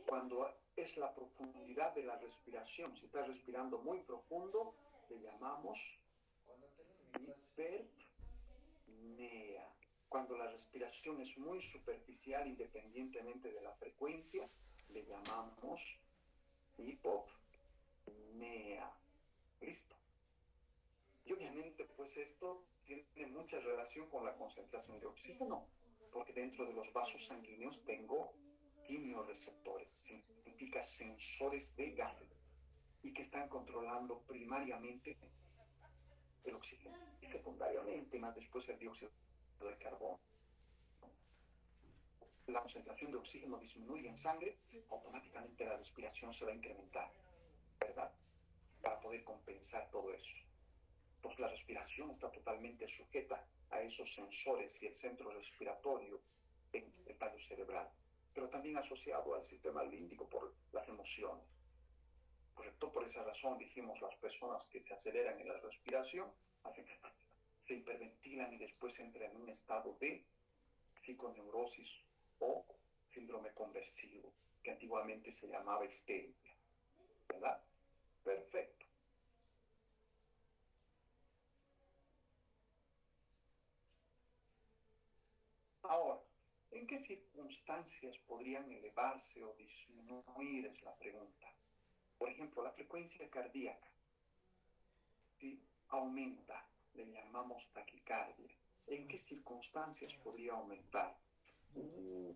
Cuando es la profundidad de la respiración, si está respirando muy profundo, le llamamos hiperpnea. Cuando la respiración es muy superficial, independientemente de la frecuencia, le llamamos hipopnea. ¿Listo? Y obviamente, pues esto tiene mucha relación con la concentración de oxígeno, porque dentro de los vasos sanguíneos tengo quimioreceptores, significa sensores de gases, y que están controlando primariamente el oxígeno y secundariamente, más después el dióxido de carbono. La concentración de oxígeno disminuye en sangre, automáticamente la respiración se va a incrementar, ¿verdad? Para poder compensar todo eso. Entonces la respiración está totalmente sujeta a esos sensores y el centro respiratorio en el tallo cerebral, pero también asociado al sistema límbico por las emociones. Correcto, por esa razón dijimos las personas que se aceleran en la respiración se hiperventilan y después entran en un estado de psiconeurosis o síndrome conversivo, que antiguamente se llamaba histeria, ¿verdad? Perfecto. Ahora, ¿en qué circunstancias podrían elevarse o disminuir? Es la pregunta. Por ejemplo, la frecuencia cardíaca, si aumenta, le llamamos taquicardia. ¿En qué circunstancias podría aumentar?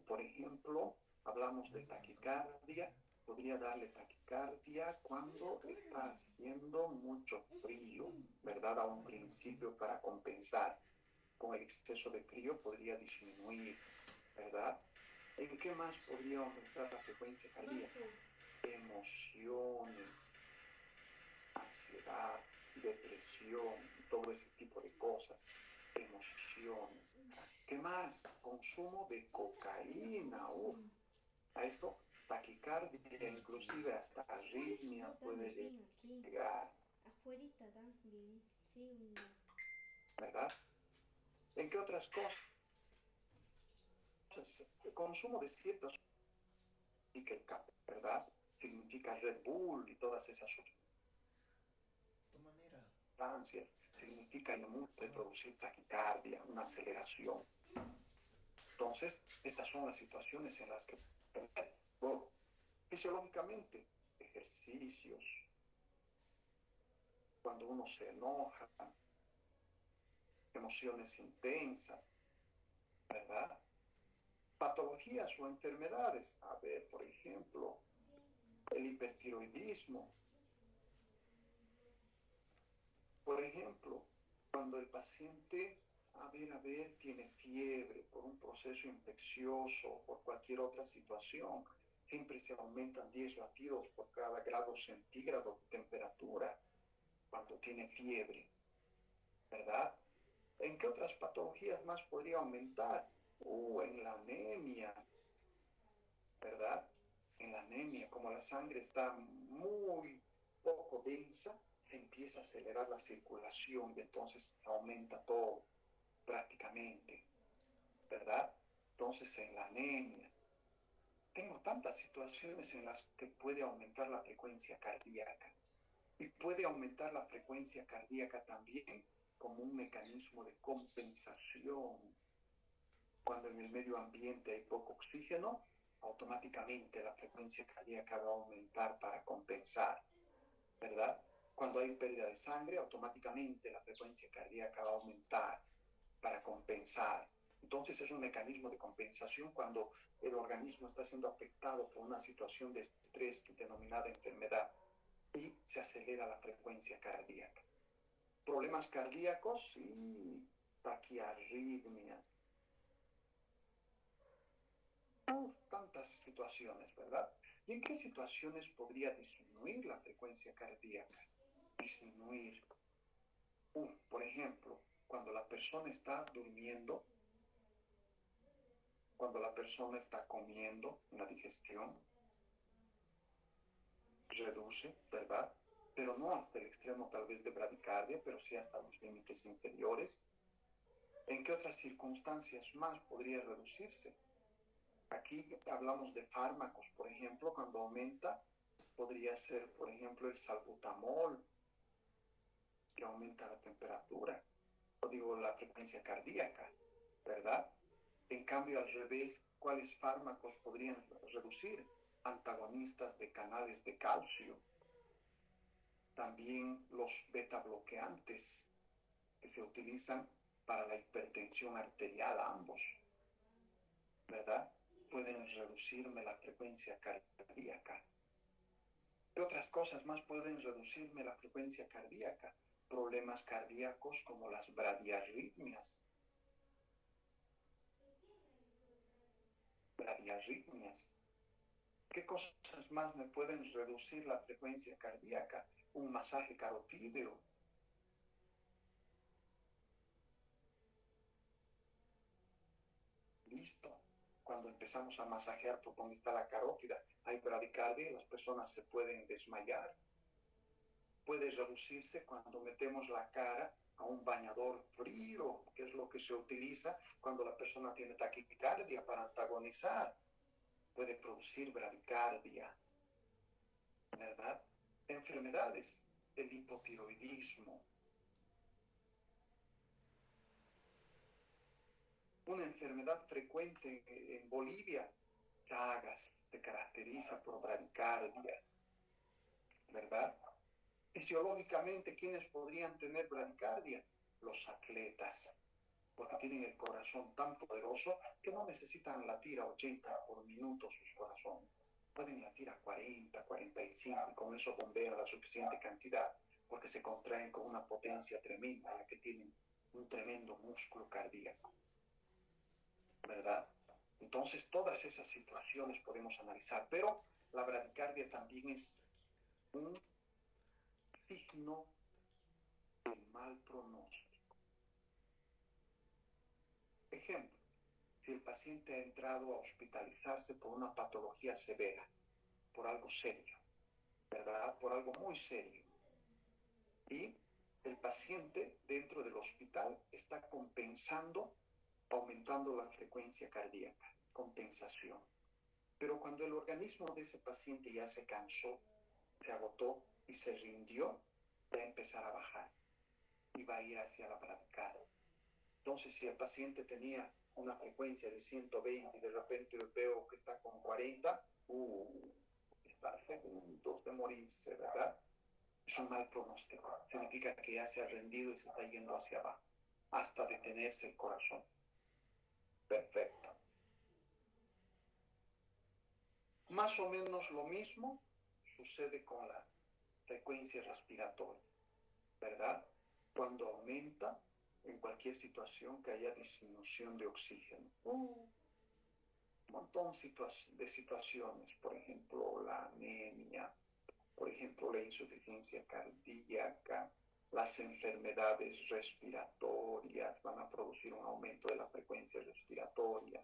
Por ejemplo, hablamos de taquicardia, podría darle taquicardia cuando está haciendo mucho frío, ¿verdad? A un principio para compensar. Con el exceso de frío podría disminuir, ¿verdad? ¿En qué más podría aumentar la frecuencia cardíaca? Emociones, ansiedad, depresión, todo ese tipo de cosas. Emociones. ¿Qué más? Consumo de cocaína. A esto, taquicardia, inclusive hasta arritmia puede llegar. Afuerita también, sí, ¿Verdad? ¿En qué otras cosas? El consumo de ciertas significa el café, ¿verdad? Significa Red Bull y todas esas sustancias. Significa de producir taquicardia, una aceleración. Entonces, estas son las situaciones en las que, bueno, fisiológicamente, ejercicios, cuando uno se enoja, emociones intensas, ¿verdad? Patologías o enfermedades, a ver, por ejemplo, el hipertiroidismo. Por ejemplo, cuando el paciente, tiene fiebre por un proceso infeccioso o por cualquier otra situación, siempre se aumentan 10 latidos por cada grado centígrado de temperatura cuando tiene fiebre, ¿verdad? ¿En qué otras patologías más podría aumentar? En la anemia, ¿verdad? En la anemia, como la sangre está muy poco densa, se empieza a acelerar la circulación y entonces aumenta todo prácticamente, ¿verdad? Entonces en la anemia. Tengo tantas situaciones en las que puede aumentar la frecuencia cardíaca. Y puede aumentar la frecuencia cardíaca también como un mecanismo de compensación. Cuando en el medio ambiente hay poco oxígeno, automáticamente la frecuencia cardíaca va a aumentar para compensar, ¿verdad? Cuando hay pérdida de sangre, automáticamente la frecuencia cardíaca va a aumentar para compensar. Entonces es un mecanismo de compensación cuando el organismo está siendo afectado por una situación de estrés denominada enfermedad y se acelera la frecuencia cardíaca. Problemas cardíacos y taquiarritmias. Tantas situaciones, ¿verdad? ¿Y en qué situaciones podría disminuir la frecuencia cardíaca? Disminuir. Por ejemplo, cuando la persona está durmiendo, cuando la persona está comiendo, una digestión, reduce, ¿verdad? Pero no hasta el extremo tal vez de bradicardia, pero sí hasta los límites inferiores. ¿En qué otras circunstancias más podría reducirse? Aquí hablamos de fármacos, por ejemplo, cuando aumenta, podría ser, por ejemplo, el salbutamol, que aumenta la temperatura, o digo, la frecuencia cardíaca, ¿verdad? En cambio, al revés, ¿cuáles fármacos podrían reducir? Antagonistas de canales de calcio, también los beta bloqueantes que se utilizan para la hipertensión arterial, ambos, ¿verdad? Pueden reducirme la frecuencia cardíaca. ¿Qué otras cosas más pueden reducirme la frecuencia cardíaca? Problemas cardíacos como las bradiarritmias. ¿Qué cosas más me pueden reducir la frecuencia cardíaca? Un masaje carotídeo. Listo. Cuando empezamos a masajear por donde está la carótida, hay bradicardia y las personas se pueden desmayar. Puede reducirse cuando metemos la cara a un bañador frío, que es lo que se utiliza cuando la persona tiene taquicardia para antagonizar. Puede producir bradicardia, ¿verdad? Enfermedades, el hipotiroidismo. Una enfermedad frecuente en Bolivia, Chagas, se caracteriza por bradicardia, ¿verdad? Fisiológicamente, ¿quiénes podrían tener bradicardia? Los atletas, porque tienen el corazón tan poderoso que no necesitan latir a 80 por minuto sus corazones. Pueden latir a 40, 45 y con eso bombean la suficiente cantidad porque se contraen con una potencia tremenda, ya que tienen un tremendo músculo cardíaco, ¿verdad? Entonces, todas esas situaciones podemos analizar, pero la bradicardia también es un signo de mal pronóstico. Ejemplo, si el paciente ha entrado a hospitalizarse por una patología severa, por algo serio, ¿verdad? Por algo muy serio. Y el paciente dentro del hospital está compensando, aumentando la frecuencia cardíaca, compensación. Pero cuando el organismo de ese paciente ya se cansó, se agotó y se rindió, va a empezar a bajar y va a ir hacia la bradicardia. Entonces, si el paciente tenía una frecuencia de 120 y de repente veo que está con 40, está a segundos de morirse, ¿verdad? Es un mal pronóstico. Significa que ya se ha rendido y se está yendo hacia abajo, hasta detenerse el corazón. Perfecto. Más o menos lo mismo sucede con la frecuencia respiratoria, ¿verdad? Cuando aumenta en cualquier situación que haya disminución de oxígeno. Un montón de situaciones, por ejemplo, la anemia, por ejemplo, la insuficiencia cardíaca, las enfermedades respiratorias van a producir un aumento de la frecuencia respiratoria,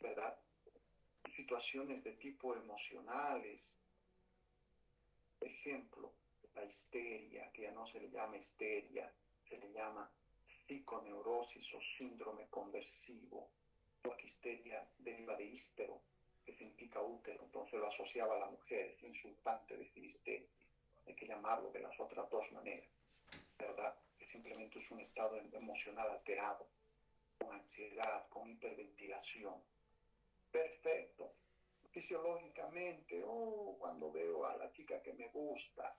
¿verdad? Situaciones de tipo emocionales, ejemplo, la histeria, que ya no se le llama histeria, se le llama psiconeurosis o síndrome conversivo, porque histeria deriva de hístero, que significa útero, entonces lo asociaba a la mujer, es insultante decir histeria, hay que llamarlo de las otras dos maneras, ¿verdad? Que simplemente es un estado emocional alterado, con ansiedad, con hiperventilación. Perfecto. Fisiológicamente, cuando veo a la chica que me gusta,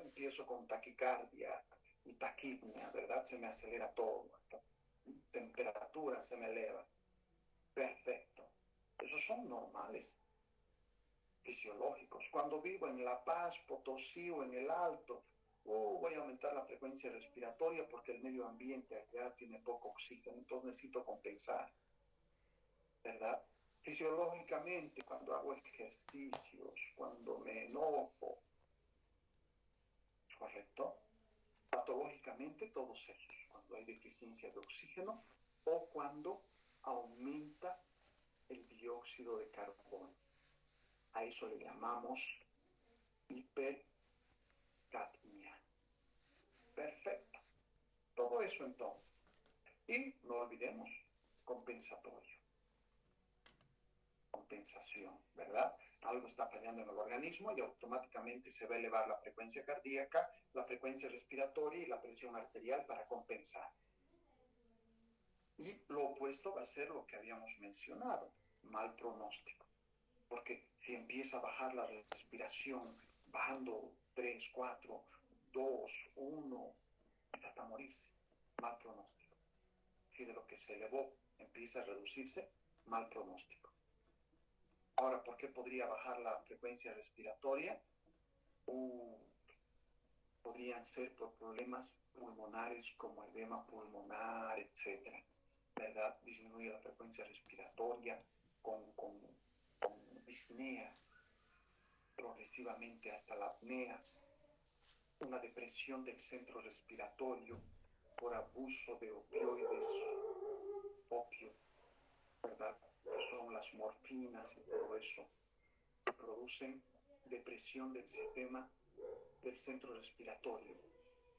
empiezo con taquicardia y taquipnea, ¿verdad? Se me acelera todo, hasta temperatura se me eleva. Perfecto. Esos son normales, fisiológicos. Cuando vivo en La Paz, Potosí o en el Alto, voy a aumentar la frecuencia respiratoria porque el medio ambiente allá tiene poco oxígeno, entonces necesito compensar, ¿verdad? Fisiológicamente, cuando hago ejercicios, cuando me enojo, ¿correcto? Patológicamente, todos esos, cuando hay deficiencia de oxígeno o cuando aumenta el dióxido de carbono. A eso le llamamos hipercapnia. Perfecto. Todo eso entonces. Y no olvidemos, compensatorio. Compensación, ¿verdad? Algo está fallando en el organismo y automáticamente se va a elevar la frecuencia cardíaca, la frecuencia respiratoria y la presión arterial para compensar. Y lo opuesto va a ser lo que habíamos mencionado, mal pronóstico. Porque si empieza a bajar la respiración, bajando 3, 4, 2, 1, hasta morirse, mal pronóstico. Si de lo que se elevó empieza a reducirse, mal pronóstico. Ahora, ¿por qué podría bajar la frecuencia respiratoria? Podrían ser por problemas pulmonares como edema pulmonar, etcétera, ¿verdad? Disminuye la frecuencia respiratoria con disnea, progresivamente hasta la apnea, una depresión del centro respiratorio por abuso de opioides, opio, ¿verdad? Son las morfinas y todo eso, que producen depresión del sistema del centro respiratorio,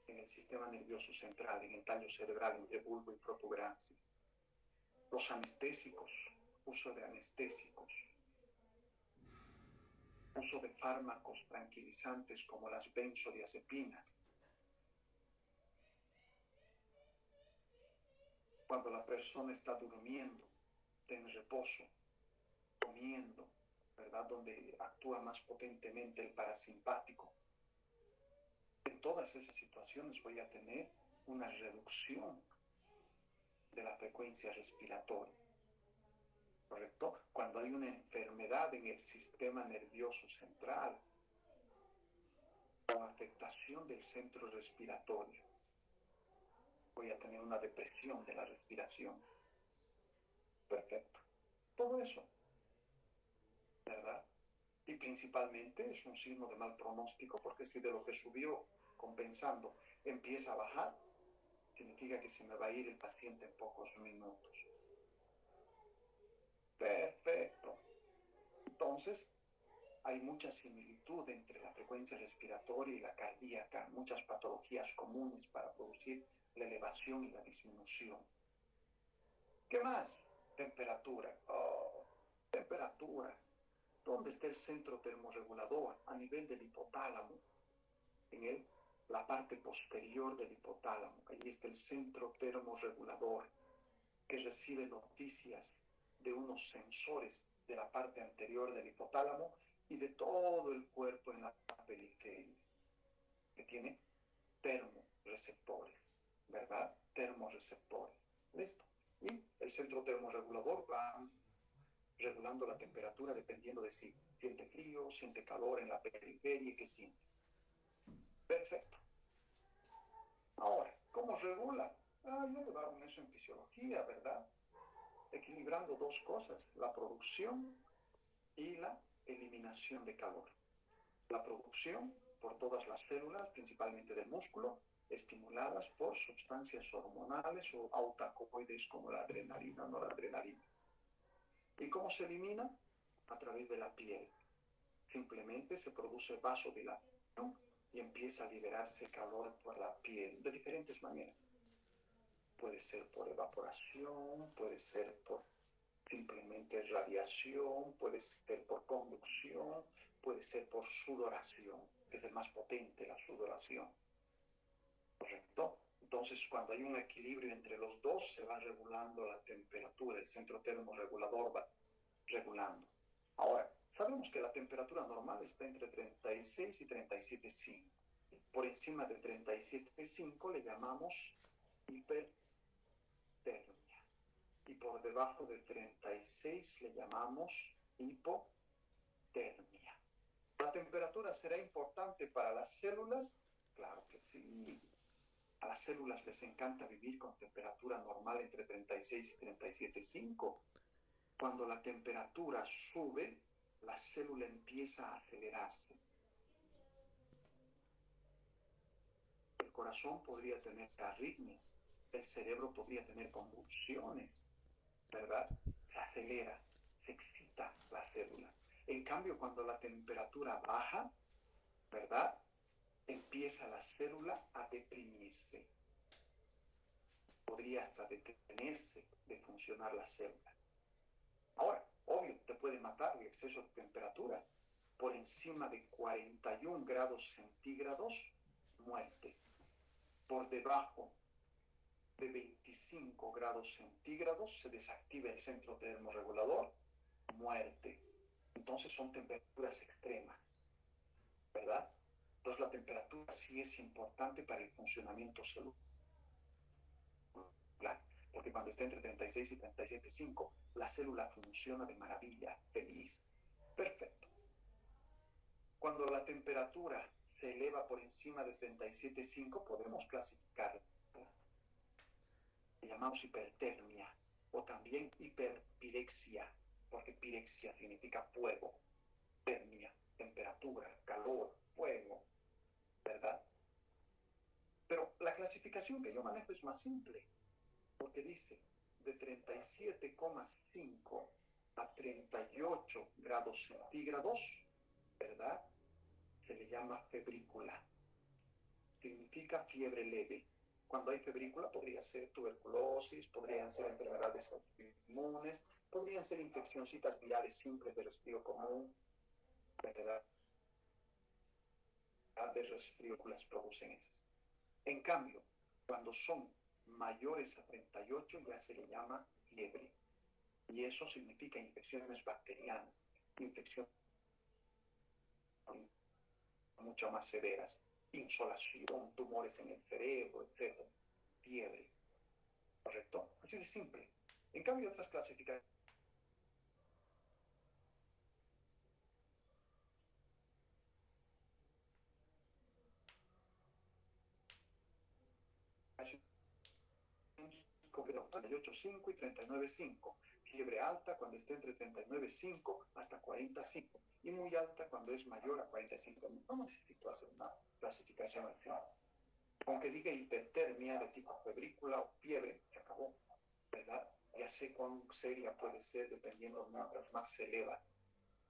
en el sistema nervioso central, en el tallo cerebral, entre bulbo y protuberancia. Los anestésicos, uso de anestésicos, uso de fármacos tranquilizantes como las benzodiazepinas. Cuando la persona está durmiendo, en reposo, comiendo, ¿verdad? Donde actúa más potentemente el parasimpático. En todas esas situaciones voy a tener una reducción de la frecuencia respiratoria, ¿correcto? Cuando hay una enfermedad en el sistema nervioso central, con afectación del centro respiratorio, voy a tener una depresión de la respiración. Perfecto. Todo eso, ¿verdad? Y principalmente es un signo de mal pronóstico, porque si de lo que subió compensando empieza a bajar, significa que se me va a ir el paciente en pocos minutos. Perfecto. Entonces, hay mucha similitud entre la frecuencia respiratoria y la cardíaca, muchas patologías comunes para producir la elevación y la disminución. ¿Qué más? Temperatura. Oh, temperatura. ¿Dónde está el centro termorregulador? A nivel del hipotálamo. En la parte posterior del hipotálamo. Ahí está el centro termorregulador, que recibe noticias de unos sensores de la parte anterior del hipotálamo y de todo el cuerpo en la periferia, que tiene termorreceptores, ¿verdad? Termorreceptores. ¿Listo? Y el centro termorregulador va regulando la temperatura dependiendo de si siente frío, siente calor en la periferia y qué siente. Perfecto. Ahora, ¿cómo regula? Ya llevaron eso en fisiología, ¿verdad? Equilibrando dos cosas, la producción y la eliminación de calor. La producción por todas las células, principalmente del músculo, estimuladas por sustancias hormonales o autacoides como la adrenalina o noradrenalina. ¿Y cómo se elimina? A través de la piel. Simplemente se produce vasodilatación y empieza a liberarse calor por la piel de diferentes maneras. Puede ser por evaporación, puede ser por simplemente radiación, puede ser por conducción, puede ser por sudoración, que es el más potente, la sudoración. ¿Correcto? Entonces, cuando hay un equilibrio entre los dos, se va regulando la temperatura, el centro termorregulador va regulando. Ahora, sabemos que la temperatura normal está entre 36 y 37,5. Por encima de 37,5 le llamamos hipertermia. Y por debajo de 36 le llamamos hipotermia. ¿La temperatura será importante para las células? Claro que sí. A las células les encanta vivir con temperatura normal entre 36 y 37,5. Cuando la temperatura sube, la célula empieza a acelerarse. El corazón podría tener arritmias, el cerebro podría tener convulsiones, ¿verdad? Se acelera, se excita la célula. En cambio, cuando la temperatura baja, ¿verdad? Empieza la célula a deprimirse. Podría hasta detenerse de funcionar la célula. Ahora, obvio, te puede matar el exceso de temperatura. Por encima de 41 grados centígrados, muerte. Por debajo de 25 grados centígrados se desactiva el centro termorregulador, muerte. Entonces son temperaturas extremas, ¿verdad? Entonces la temperatura sí es importante para el funcionamiento celular, porque cuando está entre 36 y 37,5, la célula funciona de maravilla, feliz, perfecto. Cuando la temperatura se eleva por encima de 37,5, podemos clasificarla. Le llamamos hipertermia o también hiperpirexia, porque pirexia significa fuego, termia, temperatura, calor, fuego, ¿verdad? Pero la clasificación que yo manejo es más simple, porque dice de 37,5 a 38 grados centígrados, ¿verdad? Se le llama febrícula. Significa fiebre leve. Cuando hay febrícula podría ser tuberculosis, podrían ser enfermedades autoinmunes, podrían ser infeccioncitas virales simples de resfrío común, ¿verdad? De resfrío las producen esas. En cambio, cuando son mayores a 38 ya se le llama fiebre. Y eso significa infecciones bacterianas, infecciones mucho más severas, insolación, tumores en el cerebro, etc. Fiebre. ¿Correcto? Así de simple. En cambio, otras clasificaciones de 38,5 y 39,5. Fiebre alta cuando esté entre 39,5 hasta 40,5. Y muy alta cuando es mayor a 45. No necesito hacer una clasificación al final. Aunque diga hipertermia de tipo febrícula o fiebre, se acabó, ¿verdad? Ya sé cuán seria puede ser dependiendo mientras más se eleva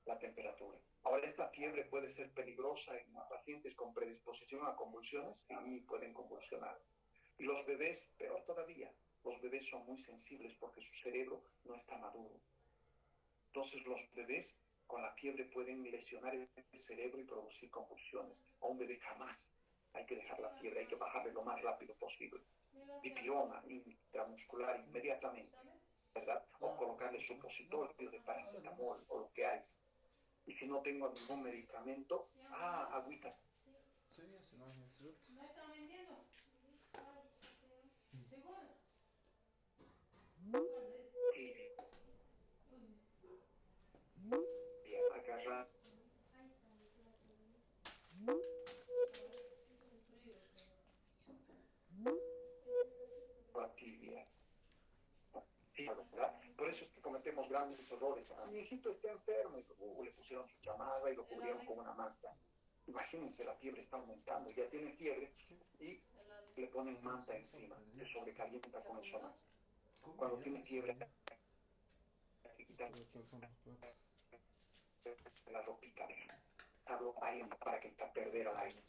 la temperatura. Ahora, esta fiebre puede ser peligrosa en pacientes con predisposición a convulsiones y pueden convulsionar. Y los bebés, peor todavía, los bebés son muy sensibles porque su cerebro no está maduro. Entonces los bebés con la fiebre pueden lesionar el cerebro y producir convulsiones. A un bebé jamás hay que dejar la fiebre, hay que bajarle lo más rápido posible. Dipirona intramuscular inmediatamente, ¿verdad? O colocarle supositorio de paracetamol o lo que hay. Y si no tengo ningún medicamento, agüita. Sí, hace no es fruta. ¿No están vendiendo? ¿Seguro? Y agarrar la tibia. Sí, ¿verdad? Por eso es que cometemos grandes errores. Mi hijito está enfermo y le pusieron su chamarra y lo cubrieron con una manta. Imagínense, la fiebre está aumentando, ya tiene fiebre y le ponen manta encima, se sobrecalienta con eso más. Cuando tiene fiebre, hay que quitar la ropita, dejarlo ahí para que está perder al aire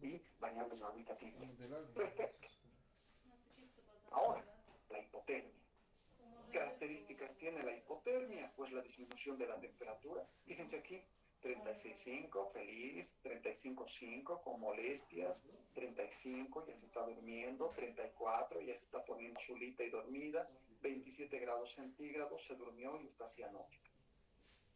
y bañarlo en agüita tibia. Perfecto. Ahora, la hipotermia. ¿Qué características tiene la hipotermia? Pues la disminución de la temperatura. Fíjense aquí, 36,5, feliz, 35,5 con molestias, 35 ya se está durmiendo, 34 ya se está poniendo chulita y dormida, 27 grados centígrados se durmió y está cianótica,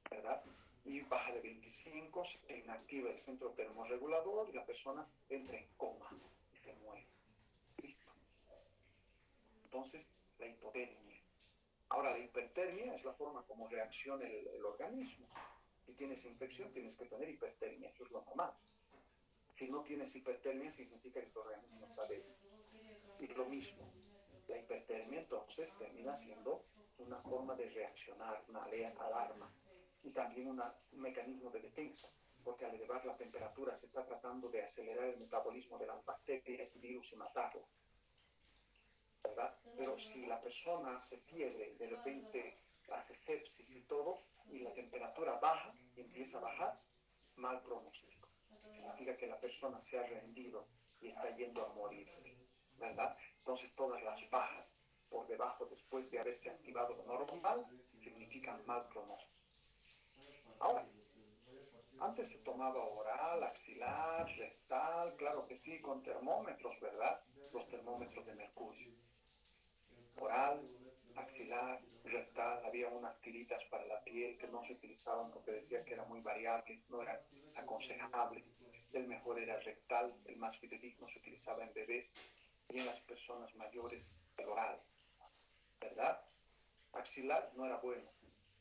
¿verdad? Y baja de 25, se inactiva el centro termorregulador y la persona entra en coma y se muere. Listo. Entonces, la hipotermia. Ahora, la hipertermia es la forma como reacciona el organismo. Si tienes infección, tienes que tener hipertermia, eso es lo normal. Si no tienes hipertermia, significa que tu organismo está débil. Y lo mismo, la hipertermia entonces termina siendo una forma de reaccionar, una alarma, y también un mecanismo de defensa, porque al elevar la temperatura se está tratando de acelerar el metabolismo de las bacterias y virus y matarlas, ¿verdad? Pero si la persona se fiebre, de repente hace sepsis y todo, y la temperatura baja, y empieza a bajar, mal pronóstico. Significa que la persona se ha rendido y está yendo a morirse, ¿verdad? Entonces todas las bajas por debajo después de haberse activado lo normal significan mal pronóstico. Ahora, antes se tomaba oral, axilar, rectal, claro que sí, con termómetros, ¿verdad? Los termómetros de mercurio. piel que no se utilizaban porque decía que eran muy variables, no eran aconsejables. El mejor era rectal, el más fidedigno se utilizaba en bebés y en las personas mayores el oral, ¿verdad? Axilar no era bueno,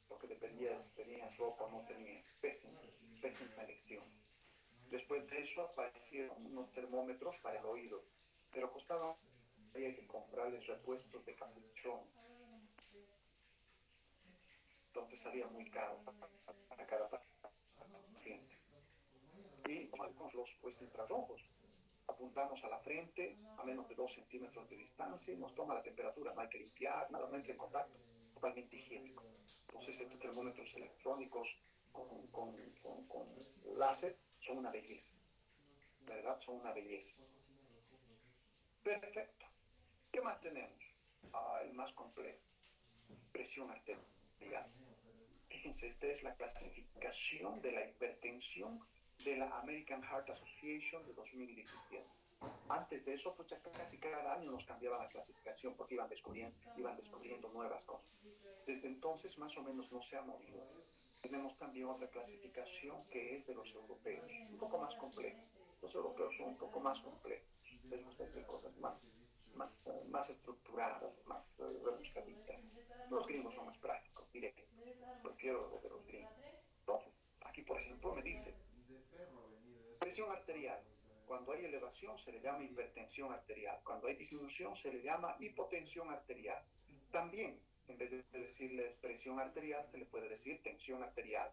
porque dependía de si tenías ropa o no tenías. Pésima, pésima elección. Después de eso aparecieron unos termómetros para el oído, pero costaban, había que comprarles repuestos de capuchón. Entonces salía muy caro para cada paciente. Y tomamos los pues, infrarrojos. Apuntamos a la frente a menos de 2 centímetros de distancia y nos toma la temperatura. No hay que limpiar, nada, no entra en contacto. Totalmente higiénico. Entonces estos termómetros electrónicos con láser son una belleza. ¿Verdad? Son una belleza. Perfecto. ¿Qué más tenemos? El más complejo. Presión arterial. Fíjense, esta es la clasificación de la hipertensión de la American Heart Association de 2017. Antes de eso, pues ya casi cada año nos cambiaban la clasificación porque iban descubriendo nuevas cosas. Desde entonces, más o menos, no se ha movido. Tenemos también otra clasificación que es de los europeos, un poco más compleja. Los europeos son un poco más complejos. Les gusta hacer cosas más estructuradas, más rebuscaditas. Los gringos son más prácticos, directos. Prefiero lo de los gringos. Entonces, aquí, por ejemplo, me dice presión arterial. Cuando hay elevación se le llama hipertensión arterial. Cuando hay disminución se le llama hipotensión arterial. También, en vez de decirle presión arterial, se le puede decir tensión arterial.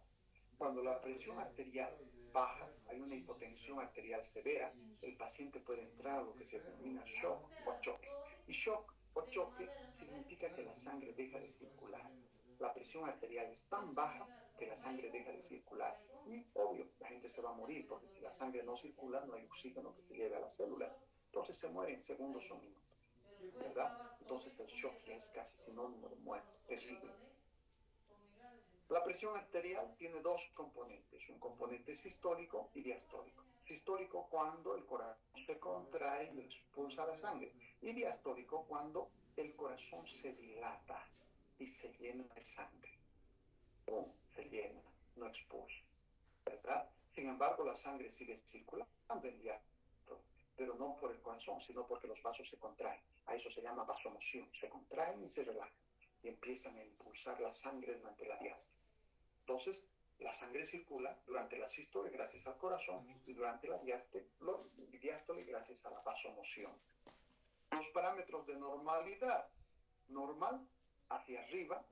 Cuando la presión arterial baja, hay una hipotensión arterial severa, el paciente puede entrar a lo que se denomina shock o choque. Y shock o choque significa que la sangre deja de circular. La presión arterial es tan baja que la sangre deja de circular. Y obvio, la gente se va a morir porque si la sangre no circula, no hay oxígeno que se lleve a las células. Entonces se muere en segundos o minutos, ¿verdad? Entonces el shock ya es casi sinónimo de muerte, terrible. La presión arterial tiene dos componentes, un componente sistólico y diastólico. Sistólico cuando el corazón se contrae y expulsa la sangre, y diastólico cuando el corazón se dilata y se llena de sangre. Se llena, no expulsa, ¿verdad? Sin embargo, la sangre sigue circulando en diástole, pero no por el corazón, sino porque los vasos se contraen. A eso se llama vasomoción, se contraen y se relajan y empiezan a impulsar la sangre durante la diástole. Entonces, la sangre circula durante la sístole gracias al corazón y durante la diástole gracias a la vasomoción. Los parámetros de normalidad. Normal hacia arriba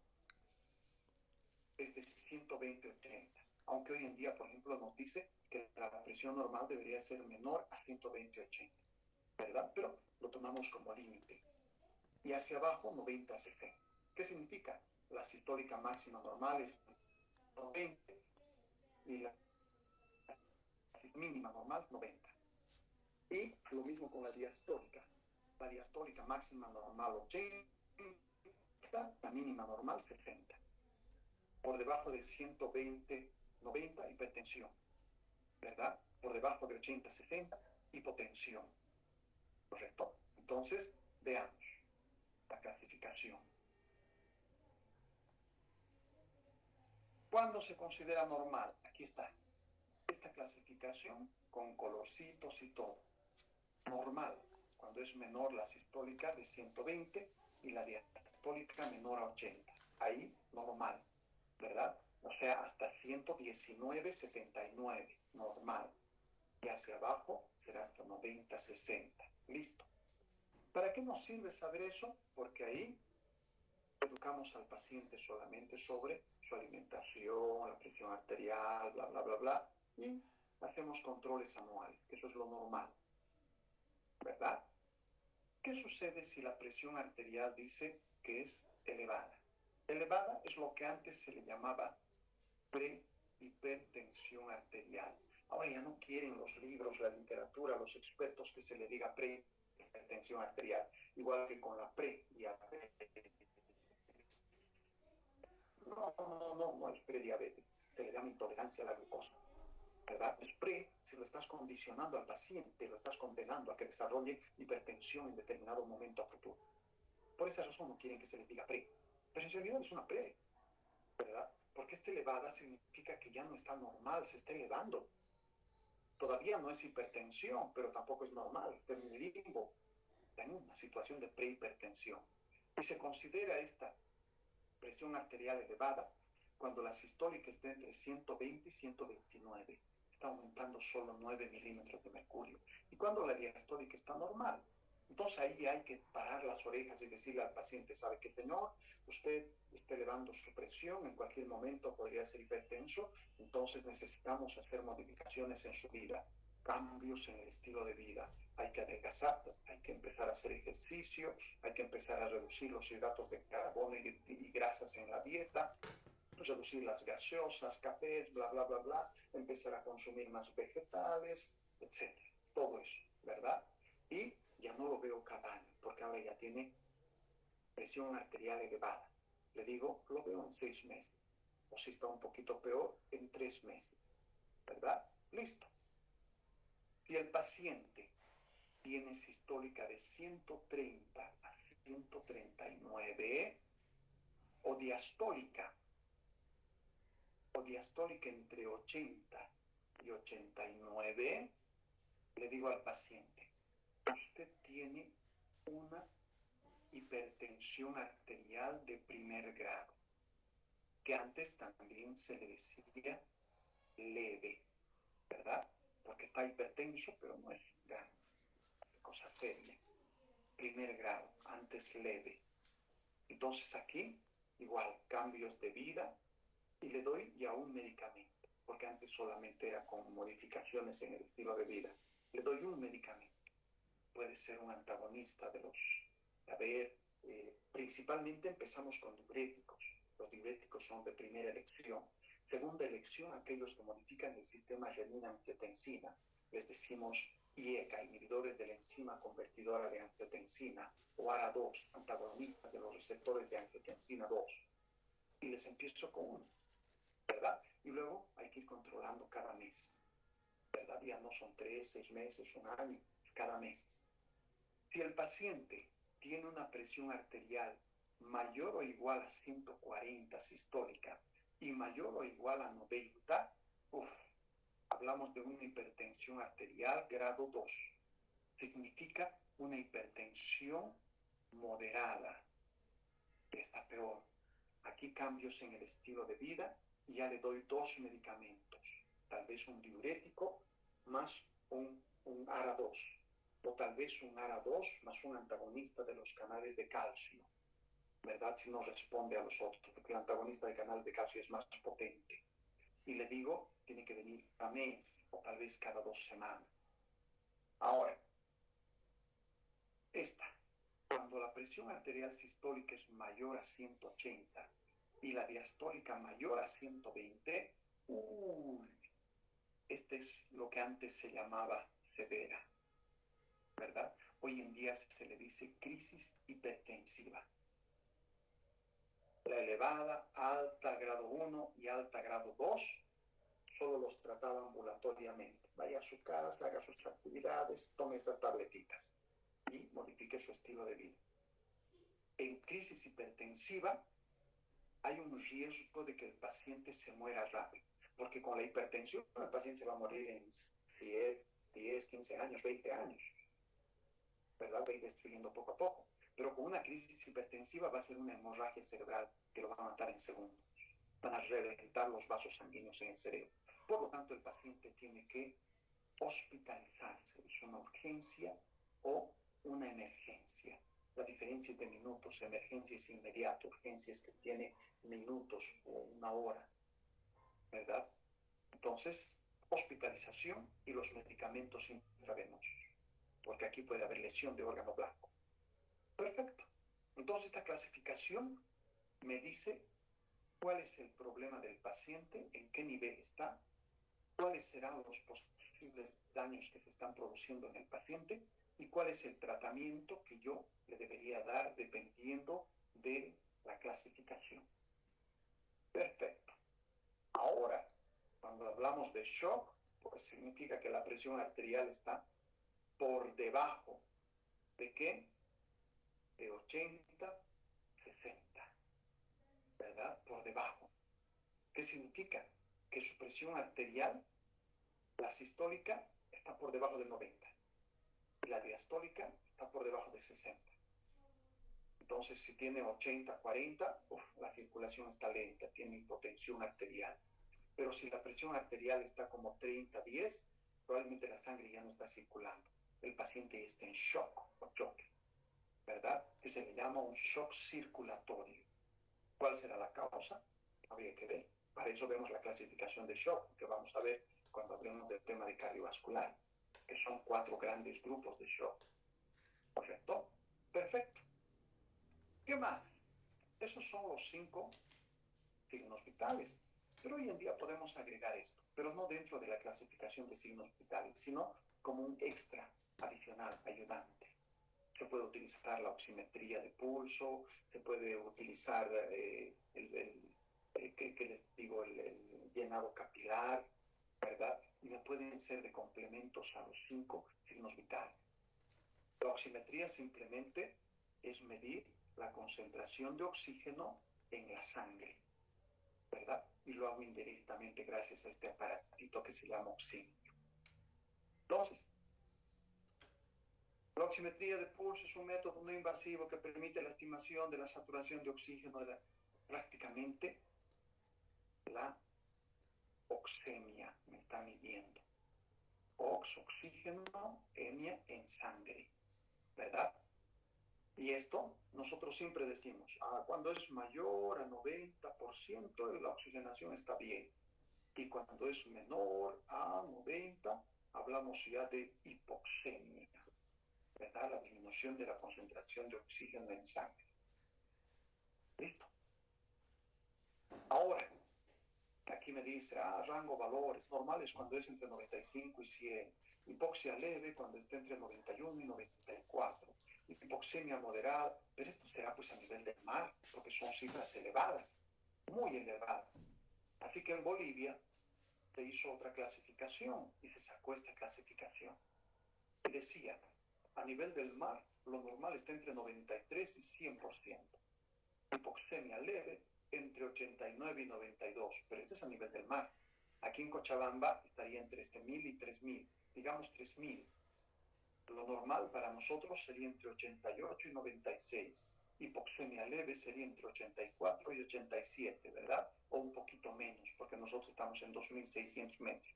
es de 120-80. Aunque hoy en día, por ejemplo, nos dice que la presión normal debería ser menor a 120-80, ¿verdad? Pero lo tomamos como límite. Y hacia abajo, 90-60. ¿Qué significa? La sistólica máxima normal es 90 y la mínima normal 90. Y lo mismo con la diastólica. La diastólica máxima normal 80, la mínima normal 60. Por debajo de 120, 90, hipertensión, ¿verdad? Por debajo de 80, 60, hipotensión. ¿Correcto? Entonces, veamos la clasificación. ¿Cuándo se considera normal? Aquí está. Esta clasificación con colorcitos y todo. Normal, cuando es menor la sistólica de 120 y la diastólica menor a 80. Ahí, normal, ¿verdad? O sea, hasta 119-79, normal. Y hacia abajo será hasta 90-60. Listo. ¿Para qué nos sirve saber eso? Porque ahí educamos al paciente solamente sobre su alimentación, la presión arterial, bla, bla, bla, bla, y hacemos controles anuales, que eso es lo normal, ¿verdad? ¿Qué sucede si la presión arterial dice que es elevada? Elevada es lo que antes se le llamaba prehipertensión arterial. Ahora ya no quieren los libros, la literatura, los expertos que se le diga prehipertensión arterial, igual que con la prediabetes. No es prediabetes, se le llama intolerancia a la glucosa, ¿verdad? Es si lo estás condicionando al paciente, lo estás condenando a que desarrolle hipertensión en determinado momento a futuro. Por esa razón no quieren que se les diga pero en realidad es una ¿verdad? Porque está elevada significa que ya no está normal, se está elevando. Todavía no es hipertensión, pero tampoco es normal, está en un limbo, está en una situación de prehipertensión. Y se considera esta presión arterial elevada cuando la sistólica está entre 120 y 129. Está aumentando solo 9 milímetros de mercurio. Y cuando la diastólica está normal. Entonces ahí hay que parar las orejas y decirle al paciente, ¿sabe qué, señor? Usted está elevando su presión, en cualquier momento podría ser hipertenso, entonces necesitamos hacer modificaciones en su vida, cambios en el estilo de vida. Hay que adelgazar, hay que empezar a hacer ejercicio, hay que empezar a reducir los hidratos de carbono y grasas en la dieta, reducir las gaseosas, cafés, bla, bla, bla, bla, empezar a consumir más vegetales, etc. Todo eso, ¿verdad? Y ya no lo veo cada año, porque ahora ya tiene presión arterial elevada. Le digo, lo veo en 6 meses. O si está un poquito peor, en 3 meses. ¿Verdad? Listo. Si el paciente tiene sistólica de 130 a 139 o diastólica entre 80 y 89, le digo al paciente, usted tiene una hipertensión arterial de primer grado, que antes también se le decía leve, ¿verdad? Porque está hipertenso, pero no es grande, es cosa seria. Primer grado, antes leve. Entonces aquí, igual, cambios de vida y le doy ya un medicamento, porque antes solamente era con modificaciones en el estilo de vida. Le doy un medicamento. Puede ser un antagonista de los... A ver, principalmente empezamos con diuréticos. Los diuréticos son de primera elección. Segunda elección, aquellos que modifican el sistema renina-angiotensina. Les decimos IECA, inhibidores de la enzima convertidora de angiotensina, o ARA2, antagonistas de los receptores de angiotensina 2. Y les empiezo con uno, ¿verdad? Y luego hay que ir controlando cada mes, ¿verdad? Ya no son 3, 6 meses, un año, cada mes. Si el paciente tiene una presión arterial mayor o igual a 140 sistólica y mayor o igual a 90, hablamos de una hipertensión arterial grado 2. Significa una hipertensión moderada, que está peor. Aquí cambios en el estilo de vida y ya le doy 2 medicamentos, tal vez un diurético más un ARA2. O tal vez un ARA2 más un antagonista de los canales de calcio, ¿verdad? Si no responde a los otros, porque el antagonista de canal de calcio es más potente. Y le digo, tiene que venir cada mes o tal vez cada 2 semanas. Ahora, cuando la presión arterial sistólica es mayor a 180 y la diastólica mayor a 120, este es lo que antes se llamaba severa, ¿verdad? Hoy en día se le dice crisis hipertensiva. La elevada, alta grado 1 y alta grado 2, solo los trataba ambulatoriamente. Vaya a su casa, haga sus actividades, tome estas tabletitas y modifique su estilo de vida. En crisis hipertensiva hay un riesgo de que el paciente se muera rápido, porque con la hipertensión el paciente se va a morir en 10, 15 años, 20 años, ¿verdad? Va a ir destruyendo poco a poco. Pero con una crisis hipertensiva va a ser una hemorragia cerebral que lo va a matar en segundos. Van a reventar los vasos sanguíneos en el cerebro. Por lo tanto, el paciente tiene que hospitalizarse. Es una urgencia o una emergencia. La diferencia es de minutos. Emergencia es inmediato. Urgencia es que tiene minutos o una hora, ¿verdad? Entonces, hospitalización y los medicamentos intravenosos, porque aquí puede haber lesión de órgano blanco. Perfecto. Entonces, esta clasificación me dice cuál es el problema del paciente, en qué nivel está, cuáles serán los posibles daños que se están produciendo en el paciente y cuál es el tratamiento que yo le debería dar dependiendo de la clasificación. Perfecto. Ahora, cuando hablamos de shock, pues significa que la presión arterial está por debajo de ¿qué? De 80, 60, ¿verdad? Por debajo. ¿Ok? ¿Qué significa? Que su presión arterial, la sistólica, está por debajo de 90 y la diastólica está por debajo de 60. Entonces, si tiene 80, 40, la circulación está lenta, tiene hipotensión arterial. Pero si la presión arterial está como 30, 10, probablemente la sangre ya no está circulando. El paciente está en shock o choque, ¿verdad? Que se le llama un shock circulatorio. ¿Cuál será la causa? Habría que ver. Para eso vemos la clasificación de shock, que vamos a ver cuando hablemos del tema de cardiovascular, que son 4 grandes grupos de shock. ¿Correcto? Perfecto. ¿Qué más? Esos son los 5 signos vitales. Pero hoy en día podemos agregar esto, pero no dentro de la clasificación de signos vitales, sino como un extra adicional, ayudante. Se puede utilizar la oximetría de pulso, se puede utilizar ¿qué les digo? El llenado capilar, ¿verdad? Y me pueden ser de complementos a los 5 signos vitales. La oximetría simplemente es medir la concentración de oxígeno en la sangre, ¿verdad? Y lo hago indirectamente gracias a este aparatito que se llama oxímetro. Entonces, la oximetría de pulso es un método no invasivo que permite la estimación de la saturación de oxígeno, prácticamente la oxemia me está midiendo. Oxígeno, hemia en sangre, ¿verdad? Y esto nosotros siempre decimos, cuando es mayor a 90%, la oxigenación está bien. Y cuando es menor a 90, hablamos ya de hipoxemia, ¿verdad? La disminución de la concentración de oxígeno en sangre. ¿Listo? Ahora, aquí me dice, rango valores normales cuando es entre 95 y 100. Hipoxia leve cuando está entre 91 y 94. Hipoxemia moderada, pero esto será pues a nivel del mar, porque son cifras elevadas, muy elevadas. Así que en Bolivia se hizo otra clasificación y se sacó esta clasificación. Y decía, a nivel del mar, lo normal está entre 93 y 100%. Hipoxemia leve, entre 89 y 92, pero esto es a nivel del mar. Aquí en Cochabamba estaría entre 1000 y 3000, digamos 3000. Lo normal para nosotros sería entre 88 y 96. Hipoxemia leve sería entre 84 y 87, ¿verdad? O un poquito menos, porque nosotros estamos en 2600 metros.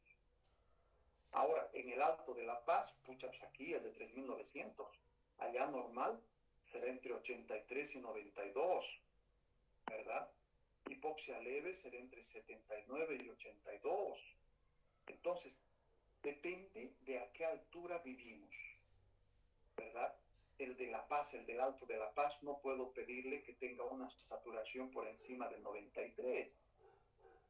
Ahora, en el Alto de La Paz, pucha, pues aquí es de 3900. Allá normal será entre 83 y 92, ¿verdad? Hipoxia leve será entre 79 y 82. Entonces, depende de a qué altura vivimos, ¿verdad? El de La Paz, el del Alto de La Paz, no puedo pedirle que tenga una saturación por encima del 93,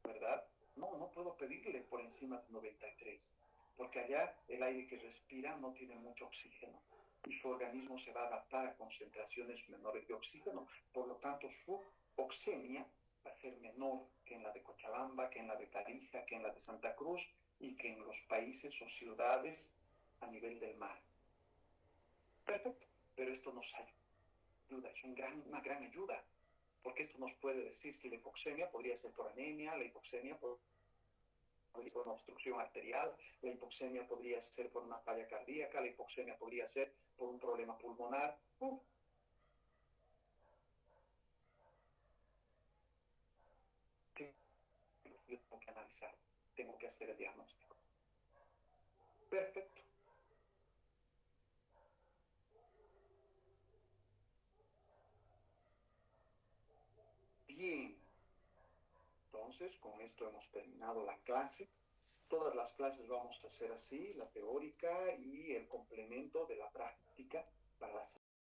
¿verdad? No puedo pedirle por encima del 93, porque allá el aire que respira no tiene mucho oxígeno y su organismo se va a adaptar a concentraciones menores de oxígeno, por lo tanto su oxemia va a ser menor que en la de Cochabamba, que en la de Tarija, que en la de Santa Cruz y que en los países o ciudades a nivel del mar. Perfecto, pero esto nos ayuda, es una gran ayuda, porque esto nos puede decir si la hipoxemia podría ser por anemia, la hipoxemia podría ser por una obstrucción arterial, la hipoxemia podría ser por una falla cardíaca, la hipoxemia podría ser por un problema pulmonar. Yo tengo que analizar, tengo que hacer el diagnóstico. Perfecto. Bien, entonces con esto hemos terminado la clase. Todas las clases vamos a hacer así, la teórica y el complemento de la práctica para la